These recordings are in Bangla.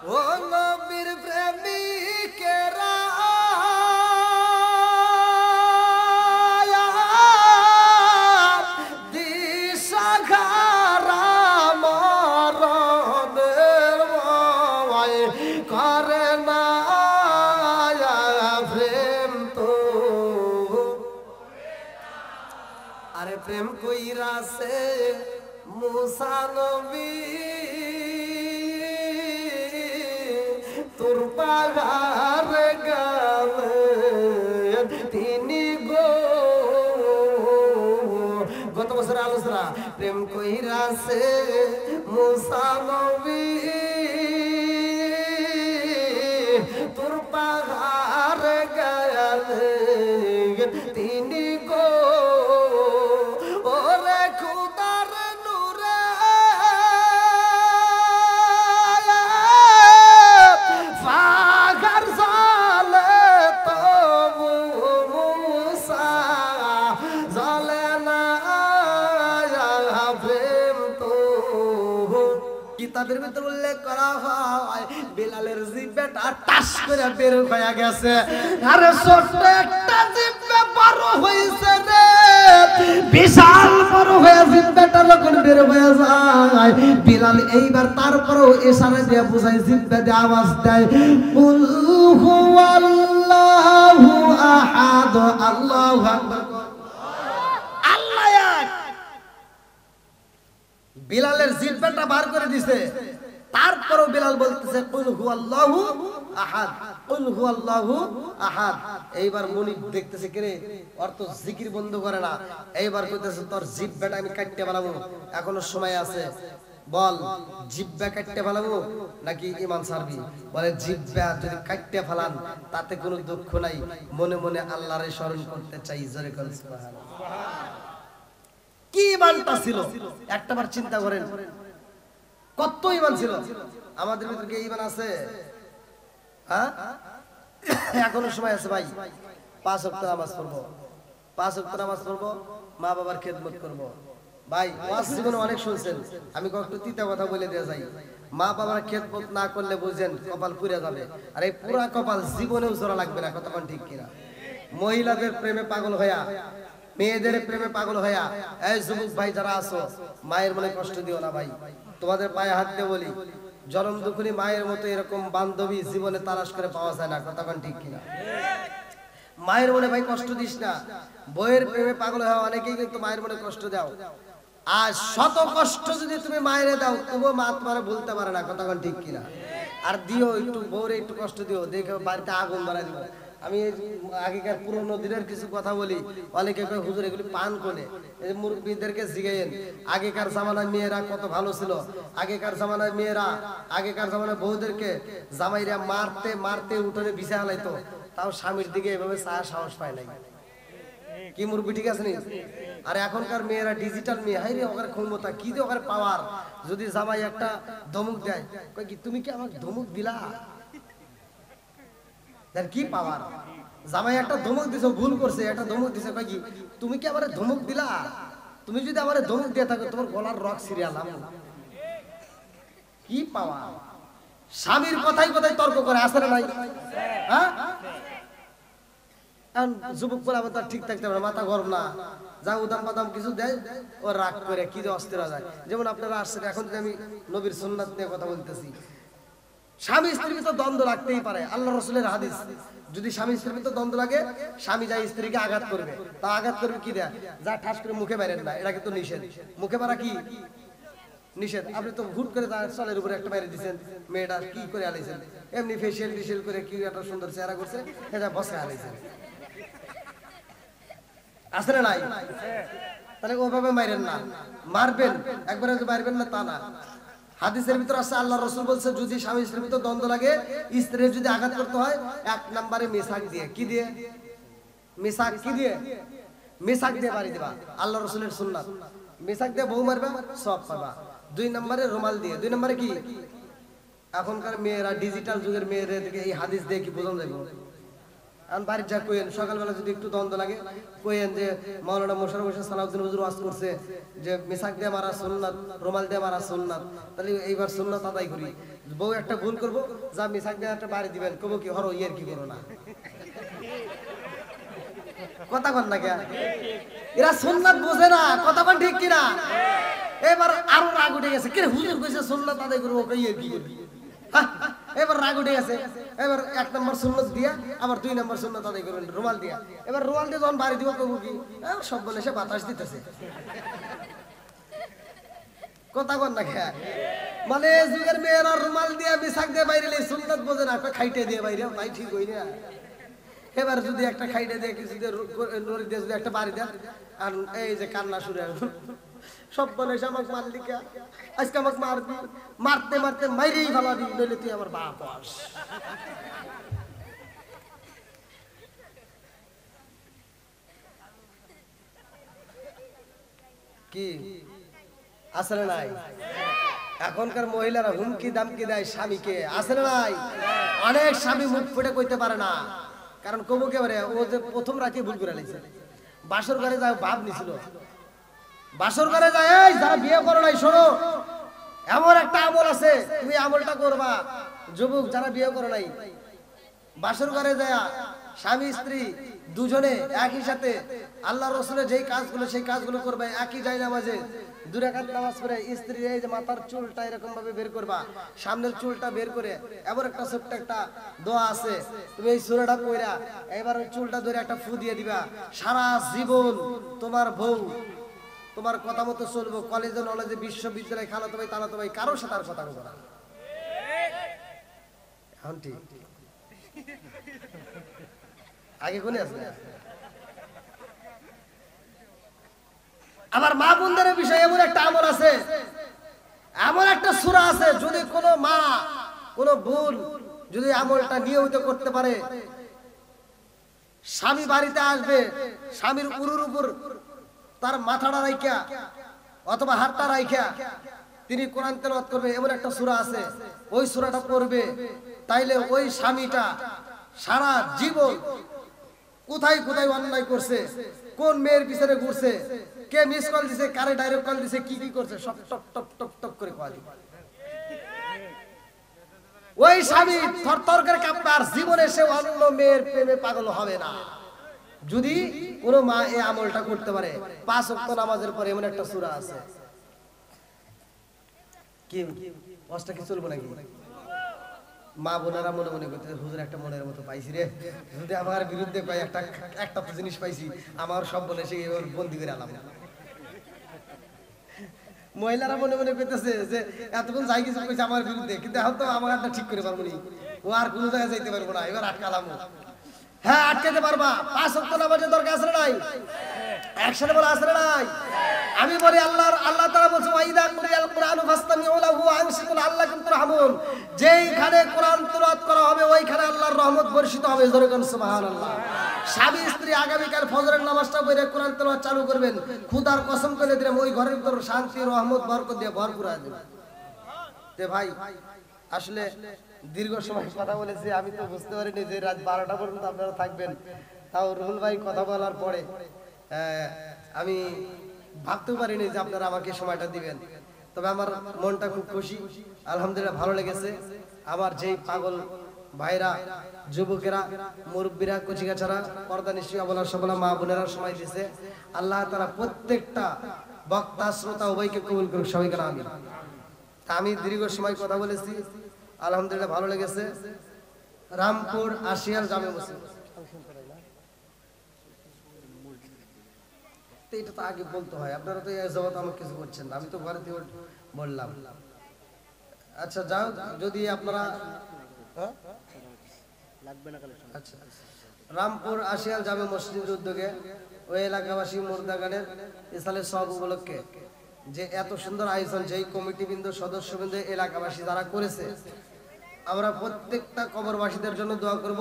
ও নবীর প্রেমিকেরা দিশাহারা মরণের ভয় করে না প্রেম তো আরে প্রেম কইরাছে মুসা নবী তোর পাহাড় গালে তিনি গো গত বছর আলোচনা প্রেম কইরাছে মুসা নবী তোর পাহাড় গালে তিনি গো ওরে খুদার নূরে ফাগার জালে তবু মুসা জালে না প্রেম তো কিতাবের ভিতর উল্লেখ করা হয় বিলালের জিহ্বাটা টাস করে বের হয়ে গেছে আরে ছোট্ট একটা জিহ্বা বড় হইছে রে বিশাল বড় হয়ে জিহ্বাটা যখন বের হয়ে যায় বিলাল এইবার তারপরেও ইশারা দিয়ে বুঝায় জিহ্বা দিয়ে আওয়াজ দেয় কুল হুয়াল্লাহু আহাদ আল্লাহু আকবার আল্লাহ এক বিলালের জিহ্বাটা বার করে দিছে তারপরেও বিলাল বলতেছে কুল হুয়াল্লাহু আহাদ কুল হুয়াল্লাহু আহাদ এইবার মুনি দেখতেছে কিরে ওর তো জিকির বন্ধ করে না এইবার কইতেছে তোর জিহ্বাটা আমি কাটতে ফেলাবো এখনো সময় আছে বল জিহ্বা কাটতে ফেলাবো নাকি ঈমান ছাড়বি বলে জিহ্বা যদি কাটতে ফেলান তাতে কোনো দুঃখ নাই মনে মনে আল্লাহরে স্মরণ করতে চাই জোরে করে সুবহানাল্লাহ কি ঈমানটা ছিল একটাবার চিন্তা করেন কত ঈমান ছিল আমাদের ভিতরে কি ঈমান আছে হ্যাঁ এখনো সময় আছে ভাই 5 ওয়াক্ত নামাজ পড়বো 5 ওয়াক্ত নামাজ পড়বো মা বাবার খেদমত করব ভাই ওয়াজ জীবনে অনেক শুনছেন আমি কয়েকটা তিতা কথা বলে দিয়ে যাই মা বাবার খেদমত না করলে বুঝেন কপাল পুড়ে যাবে আর এই পুরা কপাল জীবনেও জোড়া লাগবে না কথা কোন ঠিক কিনা মহিলাদের প্রেমে পাগল হইয়া মেয়েদের প্রেমে পাগল হইয়া এই যুবক ভাই যারা আছো মায়ের মনে কষ্ট দিও না ভাই তোমাদের পায়ে হাত দিয়ে বলি জনম দুঃখী মায়ের মতো এরকম বান্ধবী জীবনে তালাশ করে পাওয়া যায় না কথা কোন ঠিক কিনা মায়ের মনে ভাই কষ্ট দিস না বইয়ের প্রেমে পাগল হওয়া অনেকেই কিন্তু মায়ের মনে কষ্ট দাও আর শত কষ্ট যদি তুমি মায়ের দাও তবুও মা তোমার বলতে পারে না কথা কোন ঠিক কিনা আর দিও একটু বউরে একটু কষ্ট দিও দেখো বাড়িতে আগুন বাড়াই দিও আমি আগেকার পুরনো দিনের কিছু কথা বলি অনেকে কয় হুজুর এগুলি পান করে এই মুরব্বিদেরকে জিগাইয়েন আগেকার জামানায় মেয়েরা কত ভালো ছিল আগেকার জামানায় মেয়েরা আগেকার জামানায় বউদেরকে জামাইরা মারতে মারতে উঠোনে বিছা হালাইতো তাও স্বামীর দিকে এভাবে ছায়া সাহস পায় নাই কি মুরব্বি ঠিক আছে নি আর এখনকার মেয়েরা ডিজিটাল মেয়ে হাই রে ওখানে ক্ষমতা কি যে ওখানে পাওয়ার যদি জামাই একটা ধমক দেয় কয় কি তুমি কি আমাকে ধমক দিলা তার কি পাওয়ার জামাই একটা ধমক দিছো ভুল করছে একটা ধমক দিছে কয় কি তুমি কি আমারে ধমক দিলা তুমি যদি আমারে ধমক দিয়ে থাকো তোমার গলার রক ছিড়ালাম কি পাওয়ার স্বামীর কথাই কথাই তর্ক করে আসলে নাই হ্যাঁ যুবক বলে আমার তার ঠিক থাকতে পারে মাথা গরম না যা উদাম বাদাম কিছু দেয় ও রাগ করে কি যে অস্থির যায় যেমন আপনারা আসছেন এখন যদি আমি নবীর সুন্নাত নিয়ে কথা বলতেছি স্বামী স্ত্রীর ভিতর দ্বন্দ্ব লাগতেই পারে আল্লাহ রাসূলের হাদিস যদি স্বামী স্ত্রীর ভিতর দ্বন্দ্ব লাগে স্বামী যা স্ত্রীকে আঘাত করবে তা আঘাত করবে কি দেয়া যা ঠাস করে মুখে মারেন না এটা কিন্তু নিষেধ মুখে মারা কি নিষেধ আপনি তো হুট করে তার চলের উপরে একটা মেরে দিয়েছেন মেয়েটা কি করে আলাইছেন এমনি ফেশিয়াল টিশিয়াল করে কি একটা সুন্দর চেহারা করছে এটা বসে আলাইছেন আসলে নাই তাহলে ওভাবে মারেন না মারবেন একবারে মারবেন না তা না হাদিসের ভিতর আছে আল্লাহ রাসূল বলছে যদি স্বামী স্ত্রীর ভিতর দ্বন্দ্ব লাগে স্ত্রীর যদি আঘাত করতে হয় এক নম্বরে মিসাক দিয়ে কি দিয়ে মিসাক কি দিয়ে মিসাক দিয়ে বাড়ি দিবা আল্লাহ রাসূলের সুন্নাত মিসাক দিয়ে বউ মারবে সব পাবা দুই নম্বরে রুমাল দিয়ে দুই নম্বরে কি এখনকার মেয়েরা ডিজিটাল যুগের মেয়েদের এই হাদিস দিয়ে কি বোঝানো যাবে আর বাড়ির যা কইেন সকালবেলা যদি একটু দ্বন্দ্ব লাগে কইেন যে মাওলানা মোশাররফ হোসেন সালাউদ্দিন হুজুর ওয়াজ করছে যে মিসাক দিয়ে মারা সুন্নাত, রুমাল দিয়ে মারা সুন্নাত, তাহলে এইবার সুন্নাত আদায় করি। বউ একটা ভুল করব, যা মিসাক দিয়ে একটা বাড়ি দিবেন, কব কি হরো ইয়ের কি করো না, কথা কন না কে? এরা সুন্নাত বোঝে না, কথা কন ঠিক কিনা? এবার আরো রাগ উঠে গেছে, কে হুজুর কইছে সুন্নাত আদায় করবো, ইয়ের কি করবি? এবার রাগ উঠে গেছে, এবার 1 নম্বর সুন্নাত দিয়া আবার 2 নম্বর সুন্নাত আদায় করবেন রুমাল দিয়া। এবার রুমাল দিয়ে যখন বাড়ি দিব কবু কি সব বলে সে বাতাস দিতেছে, কথা কন না খেয়া? মানে যুগের মেয়েরা রুমাল দিয়া মিসাক দিয়ে বাইরে সুন্নাত বোঝে না, খাইটে দিয়ে বাইরে, তাই ঠিক হই না। এবার যদি একটা খাইটে দিয়ে কিছু নড়ি দিয়ে যদি একটা বাড়ি দেন আর এই যে কান্না শুরু সব বলে আমাকে মারলি কে, আজকে আমাকে মারবি, মারতে মারতে মাইরেই ভালাবি, নইলে তুই আমার বাপ আস। কি আসলে নাই? এখনকার মহিলারা হুমকি দামকি দেয় স্বামীকে, আসলে নাই? অনেক স্বামী মুখ ফুটে কইতে পারে না, কারণ কবু কে পারে ও যে প্রথম রাতে ভুল করে নিয়েছে, বাসর ঘরে যায় ভাব নিছিল, বাসর ঘরে যায় এই যারা বিয়ে করো নাই শোনো, এমন একটা আমল আছে তুমি আমলটা করবা। যুবক যারা বিয়ে করো নাই, বাসর ঘরে যায় স্বামী স্ত্রী দুজনে একই সাথে আল্লাহর রাসূলের যেই কাজগুলো সেই কাজগুলো করবে, একই যায় নামাজে 2 রাকাত নামাজ পড়ে স্ত্রী এই যে মাথার চুলটা এরকম ভাবে বের করবা, সামনের চুলটা বের করে এবার একটা ছোট্ট একটা দোয়া আছে, তুমি এই সূরাটা পড়া এবার ওই চুলটা ধরে একটা ফু দিয়ে দিবা, সারা জীবন তোমার বউ তোমার কথা মতো চলবো, কলেজে নলেজে বিশ্ববিদ্যালয়ে খালাতো ভাই তালাতো ভাই কারোর সাথে আর কথা বলবো না। এখন ঠিক আগে কোনে আছে? আবার মা বোনদের বিষয়ে এমন একটা আমল আছে, এমন একটা সূরা আছে, যদি কোনো মা কোনো বোন যদি আমলটা নিয়মিত করতে পারে, স্বামী বাড়িতে আসবে, স্বামীর উরুর উপর তার মাথাটা রাইখা অথবা হাতটা রাইখা তিনি কোরআন তেলাওয়াত করবে, এমন একটা সূরা আছে, ওই সূরাটা পড়বে, তাইলে ওই স্বামীটা সারা জীবন কোথায় কোথায় অন্যায় করছে, কোন মেয়ের পিছনে ঘুরছে, কে মিস কল দিছে, কারে ডাইরেক্ট কল দিছে, কি কি করছে, সব টপ টপ টপ টপ করে কয় দিবে। ওই স্বামী থরথর করে কাঁপবে, আর জীবনে সে অন্য মেয়ের প্রেমে পাগল হবে না, যদি কোন মা এই আমলটা করতে পারে। 5 ওয়াক্ত নামাজের পরে এমন একটা সূরা আছে, কি ওয়াজটা কি চলবে নাকি? মা বোনেরা মনে মনে করতে হুজুর একটা মনের মতো পাইছি রে, যদি আমার বিরুদ্ধে পাই একটা তো জিনিস পাইছি, আমার সব বলে সে এবার বন্দি করে আলাম। মহিলারা মনে মনে করতেছে যে এতক্ষণ যাই কিছু কইছে আমার বিরুদ্ধে, কিন্তু এখন তো আমার একটা ঠিক করে পারবো নি, ও আর কোনো জায়গায় যাইতে পারবো না, এবার আটকালাম। হ্যাঁ আটকাতে পারবা, 5 ওয়াক্ত নামাজের দরকার আছে নাই? একসাথে বলা আছে নাই? আমি বলি আল্লাহ তাআলা বলছে ওয়াইদা কুরিয়াল কুরআনু ফাসতামিউ লাহু ওয়া আনসিতু লাআল্লাকুম তুরহামুন, যেইখানে কোরআন তেলাওয়াত করা হবে ওইখানে আল্লাহর রহমত বর্ষিত হবে, জোরে কোন সুবহানাল্লাহ। স্বামী স্ত্রী আগামীকাল ফজরের নামাজটা পড়ে কোরআন তেলাওয়াত চালু করবেন, খোদার কসম করে দিলাম ওই ঘরের ভিতর শান্তি রহমত বরকত দিয়ে ভরপুর হয়ে যাবে। তে ভাই আসলে দীর্ঘ সময় কথা বলেছি, আমি তো বুঝতে পারিনি যে রাত 12টা পর্যন্ত আপনারা থাকবেন। তাও রুহুল ভাই কথা বলার পরে আমি ভাবতেও পারিনি যে আপনারা আমাকে সময়টা দিবেন। তবে আমার মনটা খুব খুশি, আলহামদুলিল্লাহ ভালো লেগেছে। আমার যেই পাগল ভাইরা, যুবকেরা, মুরব্বীরা, কচিকাচারা, পর্দা নিশ্চয়ই বলার সবলা মা বোনেরা সময় দিয়েছে, আল্লাহ তাআলা প্রত্যেকটা বক্তা শ্রোতা উভয়কে কবুল করুক, সবাইকে আমিন। আমি দীর্ঘ সময় কথা বলেছি, আলহামদুলিল্লাহ ভালো লেগেছে। রামপুর আশিয়ার জামে মসজিদ, এটা তো আগে বলতে হয়, আপনারা তো এই জবাব আমাকে কিছু করছেন না, আমি তো ঘরে থেকে বললাম। আচ্ছা যাও, যদি আপনারা আচ্ছা, রামপুর আশিয়াল জামে মসজিদের উদ্যোগে ওই এলাকাবাসী মুর্দাগানের ইসালের সব উপলক্ষে যে এত সুন্দর আয়োজন, যেই কমিটিবৃন্দ সদস্যবৃন্দ এলাকাবাসী যারা করেছে, আমরা প্রত্যেকটা কবরবাসীদের জন্য দোয়া করব,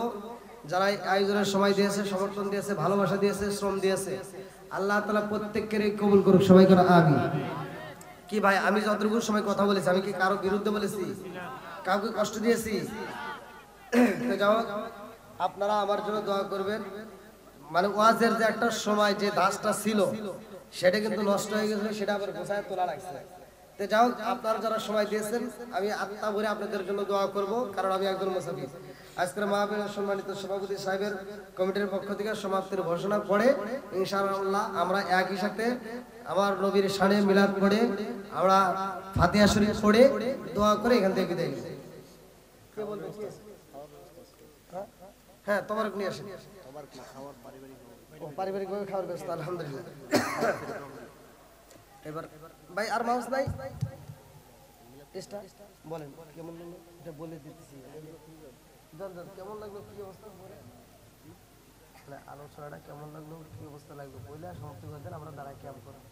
যারা আয়োজনের সময় দিয়েছে, সমর্থন দিয়েছে, ভালোবাসা দিয়েছে, শ্রম দিয়েছে, আল্লাহ তাআলা প্রত্যেককে কবুল করুক, সবাই করে আমিন। কি ভাই আমি যতটুকু সময় কথা বলেছি, আমি কি কারো বিরুদ্ধে বলেছি, কাউকে কষ্ট দিয়েছি? যাও আপনারা আমার জন্য দোয়া করবেন। মানে ওয়াজের যে একটা সময় যে ধাঁচটা ছিল সেটা কিন্তু নষ্ট হয়ে গেছে, সেটা আবার গোছায় তোলা লাগছে। তো যাও, আপনারা যারা সময় দিয়েছেন আমি আত্মা ভরে আপনাদের জন্য দোয়া করব, কারণ আমি একজন মুসাফির। আজকের মাহফিলের সম্মানিত সভাপতি সাহেবের কমিটির পক্ষ থেকে সমাপ্তির ঘোষণা পড়ে ইনশাআল্লাহ আমরা একই সাথে আমার নবীর শানে মিলাদ পড়ে আমরা ফাতিহা শরীফ পড়ে দোয়া করে এখান থেকে বিদায় নিই। কে বলবে? হ্যাঁ, তোমার নিয়ে আসেন। পারিবারিক ভাবে খাওয়ার ব্যবস্থা আলহামদুলিল্লাহ। এবার ভাই আর মাউস নাই, বলেন কেমন লাগলো এটা বলে দিতেছি। কেমন লাগলো, কি অবস্থা, আলোচনাটা কেমন লাগলো, কি অবস্থা লাগলো বলে সমাপ্তি করে দেন, আমরা দাঁড়ায় ক্যাম্প করব।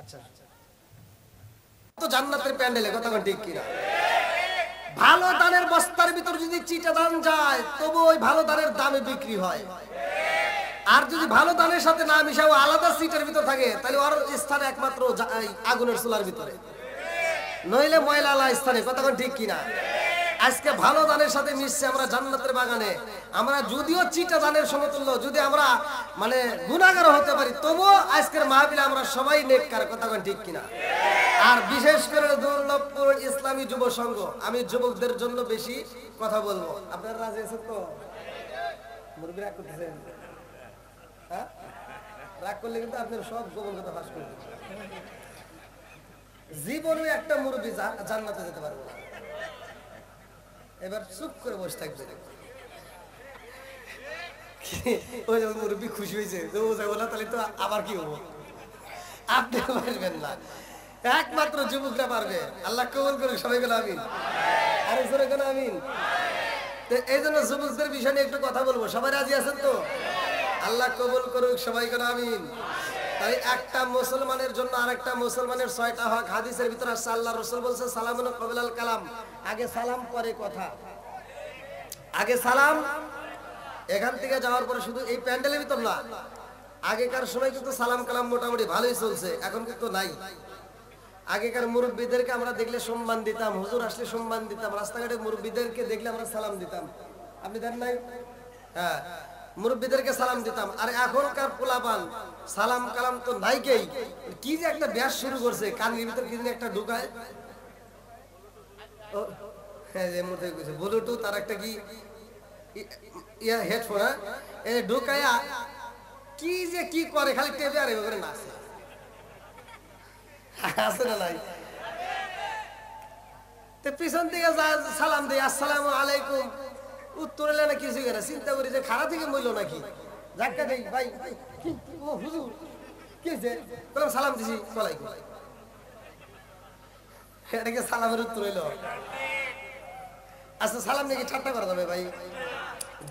আচ্ছা, তো জান্নাতের প্যান্ডেলে কথা ঠিক কিনা? ভালো ধানের বস্তার ভিতর যদি চিটা ধান যায় তবু ওই ভালো ধানের দামে বিক্রি হয়। আর যদি ভালো ধানের সাথে না মিশাও আলাদা সিটের ভিতর থাকে তাহলে ওর স্থান একমাত্র আগুনের চুলার ভিতরে, নইলে ময়লা স্থানে। কথা ঠিক কিনা? আজকে ভালো ধানের সাথে মিশছে আমরা জান্নাতের বাগানে। আমরা যদিও চিটা ধানের সমতুল্য, যদি আমরা মানে গুনাহগার হতে পারি তবুও আজকের মাহফিলে আমরা সবাই নেককার। কথা ঠিক কিনা? আর বিশেষ করে দুর্লভপুর ইসলামী যুব সংঘ, আমি যুবকদের জন্য বেশি কথা বলবো। আপনারা রাজি আছেন তো? মুরব্বী রাগ করতেছেন? হ্যাঁ, রাগ করলে কিন্তু আপনার সব গোপন কথা ফাঁস করবে। জীবনে একটা মুরব্বী জান্নাতে যেতে পারবো না। এবার চুপ করে বসে থাকবে। ওই মুরব্বী খুশি হয়েছে, তাহলে তো আবার কি হবো? আপনি পারবেন না, একমাত্র যুবকরা পারবে। আল্লাহ কবুল করুক, সবাই বলে আমিন। আরে জোরে কেন আমিন? এই জন্য যুবকদের বিষয় নিয়ে একটু কথা বলবো। সবাই রাজি আছেন তো? আল্লাহ কবুল করুক, সবাই কেন আমিন। তাই একটা মুসলমানের জন্য আরেকটা মুসলমানের 6টা হক হাদিসের ভিতরে আসছে। আল্লাহ রাসূল বলেছে সালামুন ক্বাবলাল কালাম, আগে সালাম পরে কথা। আগে সালাম, এখান থেকে যাওয়ার পরে শুধু এই প্যান্ডেলের ভিতর না, আগেকার সময় কিন্তু সালাম কালাম মোটামুটি ভালোই চলছে, এখন কিন্তু নাই। আগেকার মুরব্বীদেরকে আমরা দেখলে সম্মান দিতাম, হুজুর আসলে সম্মান দিতাম, রাস্তাঘাটে মুরব্বীদেরকে দেখলে আমরা সালাম দিতাম। আপনি দেন নাই? হ্যাঁ, মুরব্বীদেরকে সালাম দিতাম। আর এখনকার পোলাপান সালাম কালাম তো নাই। কি যে একটা ব্যাস শুরু করছে, কানের ভিতর কি একটা ঢুকায়, ব্লুটুথ আর একটা কি হেডফোন, ঢুকায়া কি যে কি করে, খালি টেপে আর এভাবে নাচে। আছে না নাই? পিছন থেকে সালাম দিই আসসালামু আলাইকুম, উত্তর এলে না কিছু না, চিন্তা করি যে খারাপ থেকে মইল নাকি, ধাক্কা দেই ভাই হুজুর কি সালাম দিছি ওয়ালাইকুম, এটাকে সালামের উত্তর হইল। আচ্ছা, সালাম নাকি ঠাট্টা করা যাবে ভাই?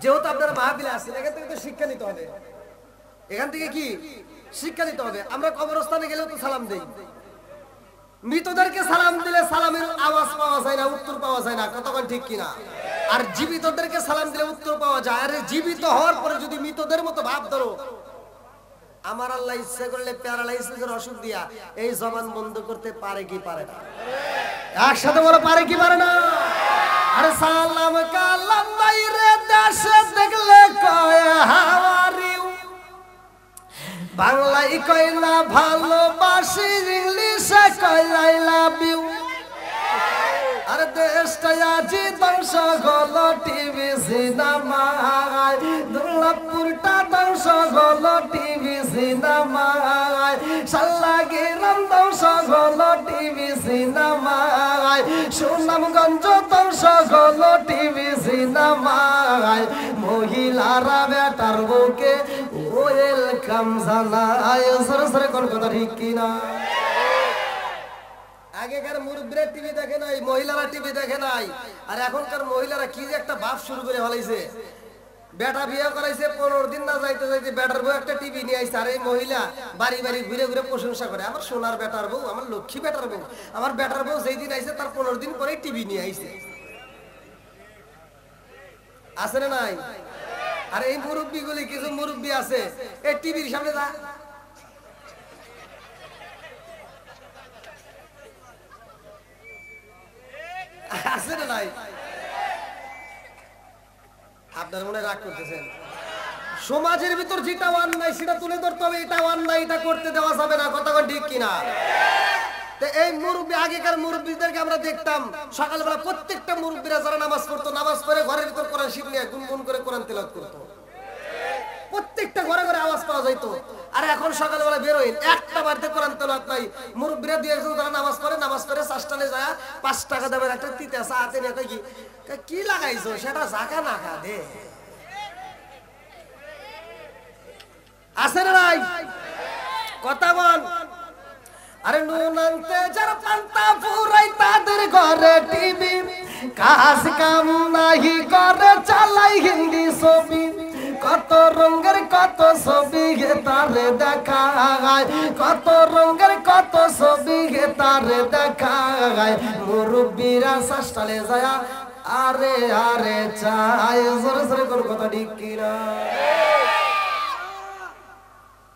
যেহেতু আপনারা মাহফিলে আসছেন, এখান থেকে তো শিক্ষা নিতে হবে। এখান থেকে কি শিক্ষা নিতে হবে? আমরা কবরস্থানে গেলেও তো সালাম দেই। মৃতদেরকে সালাম দিলে সালামের আওয়াজ পাওয়া যায় না, উত্তর পাওয়া যায় না। কতক্ষণ ঠিক কিনা? আর জীবিতদেরকে সালাম দিলে উত্তর পাওয়া যায়। আরে জীবিত হওয়ার পরে যদি মৃতদের মতো ভাব ধরো, আমার আল্লাহ ইচ্ছা করলে প্যারালাইসিসের অসুখ দিয়া এই জবান বন্ধ করতে পারে কি পারে না? একসাথে বলো, পারে কি পারে না? আরে সালাম কালাম বাইরে দেশে দেখলে কয় হাওয়ারিউ, বাংলায় কয় না ভালোবাসি, ইংলিশে কয় আই লাভ ইউ। আর দেশটা আজি ধ্বংস হলো টিভি সিনেমায়, দুর্লভপুরটা ধ্বংস হলো টিভি সিনেমায়, সাল্লাগিরাম ধ্বংস হলো টিভি সিনেমায়, সুনামগঞ্জ ধ্বংস হলো টিভি সিনেমায়। মহিলারা বেটার বুকে ওয়েলকাম জানায়, সরে সরে কোন কথা ঠিক কিনা? আগেকার মুরব্বীরা টিভি দেখে নাই, মহিলারা টিভি দেখে নাই। আর এখনকার মহিলারা কি যে একটা ভাব শুরু করে ফেলাইছে। বেটা বিয়ে করাইছে, 15 দিন না যাইতে যাইতে বেটার বউ একটা টিভি নিয়ে আইছে। আর এই মহিলা বাড়ি বাড়ি ঘুরে ঘুরে প্রশংসা করে, আমার সোনার বেটার বউ, আমার লক্ষ্মী বেটার বউ, আমার বেটার বউ যেই দিন আইছে তার 15 দিন পরেই টিভি নিয়ে আইছে। আছে না নাই? আর এই মুরব্বী গুলি, কিছু মুরব্বী আছে এই টিভির সামনে যা আছে না নাই? আপনার মনে রাগ করতেছেন? সমাজের ভিতর যেটা অন্যায় সেটা তুলে ধরতে হবে, এটা অন্যায়, এটা করতে দেওয়া যাবে না। কথা ঠিক কিনা? এই মুরব্বী, আগেকার মুরব্বীদেরকে আমরা দেখতাম সকালবেলা প্রত্যেকটা মুরব্বীরা যারা নামাজ পড়তো, নামাজ পড়ে ঘরের ভিতর কোরআন শরীফ নিয়ে গুনগুন করে কোরআন তেলাওয়াত করতো। প্রত্যেকটা ঘরে ঘরে আওয়াজ পাওয়া যাইত। আর এখন সকালবেলা বেরোয় একটা বাড়িতে কোরআন তেলাওয়াত নাই। মুরব্বীরা দুই একজন যারা নামাজ পড়ে চাষটানে যায় 5 টাকা দেবে একটা তিতে আসা হাতে নিয়ে কই কি লাগাইছো, সেটা জাকা না খা দে। আছে না নাই? কথা বল। আরে নুন আনতে যারা পান্তা ফুরাই তাদের ঘরে টিভি, কাজ কাম নাহি করে চালাই হিন্দি ছবি। কত রঙের কত ছবি গে তারে দেখায়, কত রঙের কত ছবি গে তারে দেখায়। মুরব্বীরা শাসটালে যায় আরে আরে চাই। জোরে জোরে কোন কথা ঠিক কিনা?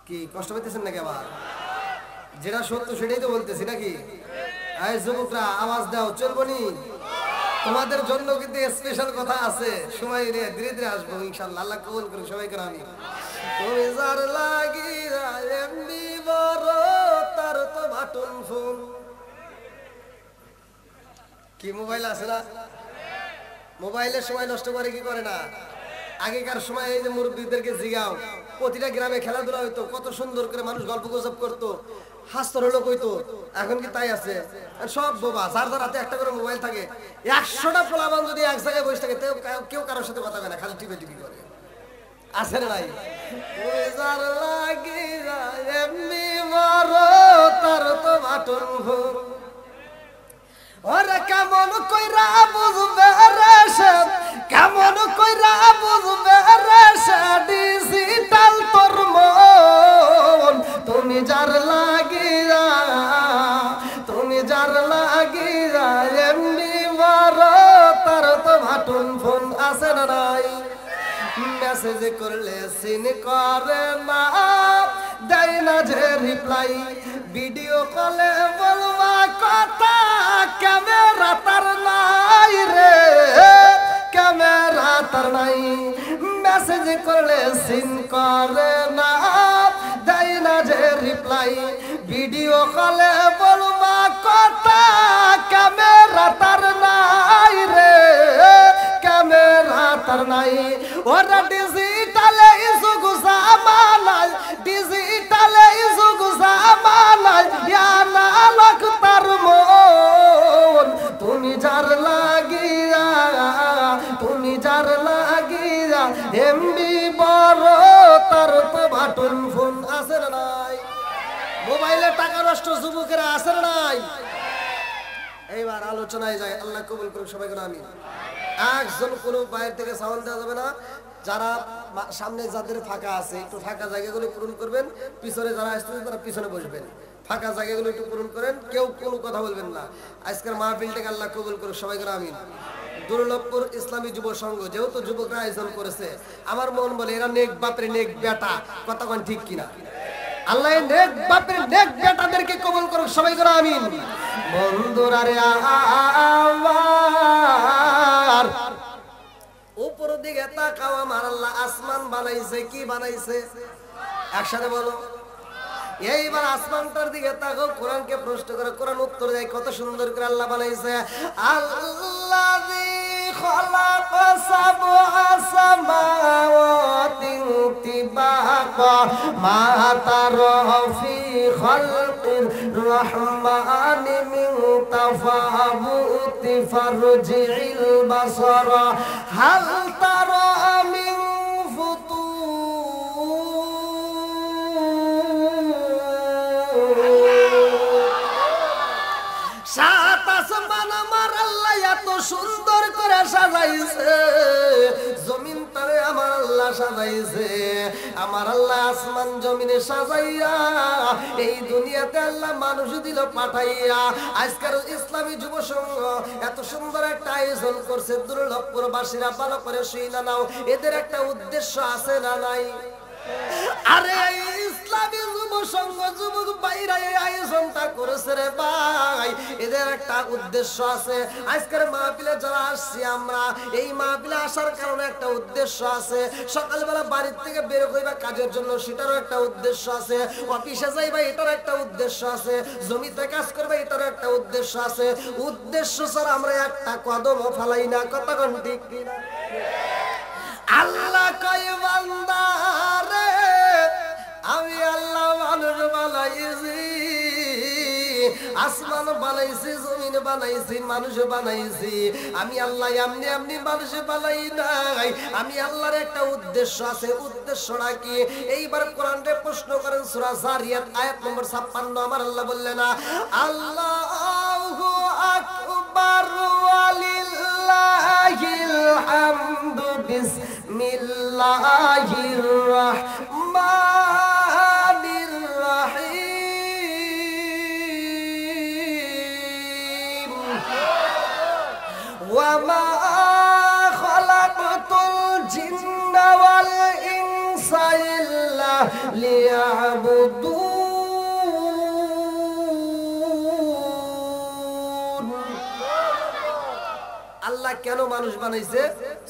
কি কষ্ট পাইতেছেন নাকি? আবার যেটা সত্য সেটাই তো বলতেছি নাকি? এই যুবকরা আওয়াজ দাও, চলবো নি? তোমাদের জন্য কিন্তু স্পেশাল কথা আছে, সময় নিয়ে ধীরে ধীরে আসবো ইনশাআল্লাহ। আল্লাহ কবুল করুন সবাইকে। আমি তুমি যার লাগি এমনি বড় তার তো বাটন ফোন। কি মোবাইল আছে না? মোবাইলের সময় নষ্ট করে কি করে না? আগেকার সময় এই যে মুরব্বীদেরকে জিগাও, প্রতিটা গ্রামে খেলাধুলা হইতো, কত সুন্দর করে মানুষ গল্প গুজব করতো, হাসতর লোক হইতো। এখন কি তাই আছে? সব বোবা, যার যার হাতে একটা করে মোবাইল থাকে। 100টা পোলাপান যদি এক জায়গায় বসে থাকে কেউ কারোর সাথে কথা বলে না, খালি টিপে টিপি করে। আছে না নাই? যার লাগি এমনি বড় তার তো বাটন ফোন। ওরে কেমন কইরা বুঝবে রে সে, কেমন কইরা বুঝবে রে সে ডিজিটাল তোর মন। তুমি যার লাগিয়া, তুমি যার লাগিয়া এমনি বড় তার তো বাটন ফোন। আছে না নাই? মেসেজ করলে সিন করে না, দেয় না যে রিপ্লাই। ভিডিও কলে বলবা কথা, ক্যামেরা তার নাই রে, ক্যামেরা তার নাই। মেসেজ করলে সিন করে না, দেয় না যে রিপ্লাই। ভিডিও কলে বলবা কথা, ক্যামেরা তার নাই রে, ক্যামেরা তার নাই। ওরা ডিজিটালে যুগ জামানায়, ডিজিটালে যুগ জামানায় ইয়ানা লাখ তার মন। তুমি যার লাগিয়া, তুমি যার লাগিয়া এমবি বড় তার তো বাটন ফোন। আছে না নাই? মোবাইলে টাকা নষ্ট যুবকেরা আছে না নাই? এইবার আলোচনায় যায়। আল্লাহ কবুল করুন সবাইকে। আমি একজন কোনো বাইরে থেকে সাউন্ড দেওয়া যাবে না। যারা সামনে যাদের ফাঁকা আছে একটু ফাঁকা জায়গাগুলো পূরণ করবেন, পিছনে যারা আসতেছে তারা পিছনে বসবেন। ফাঁকা জায়গাগুলো একটু পূরণ করেন, কেউ কোনো কথা বলবেন না। আজকের মাহফিলটাকে আল্লাহ কবুল করুন সবাইকে। আমিন। দুর্লভপুর ইসলামী যুব সংঘ যেহেতু যুবকরা আয়োজন করেছে, আমার মন বলে এরা নেক বাপরে নেক বেটা। কতক্ষণ ঠিক কিনা? আল্লাহ নেক বাপরে নেক বেটাদেরকে কবুল করুন সবাইকে। আমিন। বন্ধুরা রে আমার উপর দিকে তাকাও, আমার আল্লাহ আসমান বানাইছে। কি বানাইছে? একসাথে বলো। এইবার আসমানটার দিকে তাকাও, কোরআনকে প্রশ্ন করে কোরআন উত্তর দেয় কত সুন্দর করে আল্লাহ বানাইছে। আল্লাযী খালাকা সাবআ সামাওয়াতিন তিবাকা মা তারা ফি খালকির রহমানি মিন তাফাবুতি ফারজি'ল বাসারা হাল তারা মিন সাত আসমান আমার আল্লাহ এত সুন্দর করে সাজাইছে, জমিন তারে আমার আল্লাহ সাজাইছে। আমার আল্লাহ আসমান জমিনে সাজাইয়া এই দুনিয়াতে আল্লাহ মানুষ দিল পাঠাইয়া। আজকের ইসলামী যুব সংঘ এত সুন্দর একটা আয়োজন করছে। দুর্লভপুর বাসীরা ভালো করে শুইনা নাও, এদের একটা উদ্দেশ্য আছে না নাই? আরে ইসলামী যুব সংঘ যুবক ভাইরা এই আয়োজনটা করেছে রে ভাই, এদের এদের একটা উদ্দেশ্য আছে। আজকের মাহফিলে যারা আসছি আমরা, এই মাহফিলে আসার কারণে একটা উদ্দেশ্য আছে। সকালবেলা বাড়ির থেকে বের হইবা কাজের জন্য, সেটারও একটা উদ্দেশ্য আছে। অফিসে যাইবা, এটার একটা উদ্দেশ্য আছে। জমিতে কাজ করবে, এটারও একটা উদ্দেশ্য আছে। উদ্দেশ্য ছাড়া আমরা একটা কদমও ফেলাই না। কথা কোন ঠিক কিনা? আল্লাহ কয় বান্দা রে, আমি আল্লাহ মানুষ বানাইছি, আসমান বানাইছি, জমিন বানাইছি, মানুষ বানাইছি। আমি আল্লাহ এমনি এমনি মানুষ বানাই নাই। আমি আল্লাহর একটা উদ্দেশ্য আছে। উদ্দেশ্যটা কি? এইবার কোরআনে প্রশ্ন করেন সূরা জারিয়াত আয়াত নম্বর 56। আমার আল্লাহ বললেন না, আল্লাহু আকবার ওয়ালিল্লাহিল হামদু বিসমিল্লাহির রাহমানির রাহিম ওয়া মা খালাকতুল জিন্না ওয়াল ইনসা ইল্লা লিয়াবুদুন। আল্লাহ কেন মানুষ বানাইছে?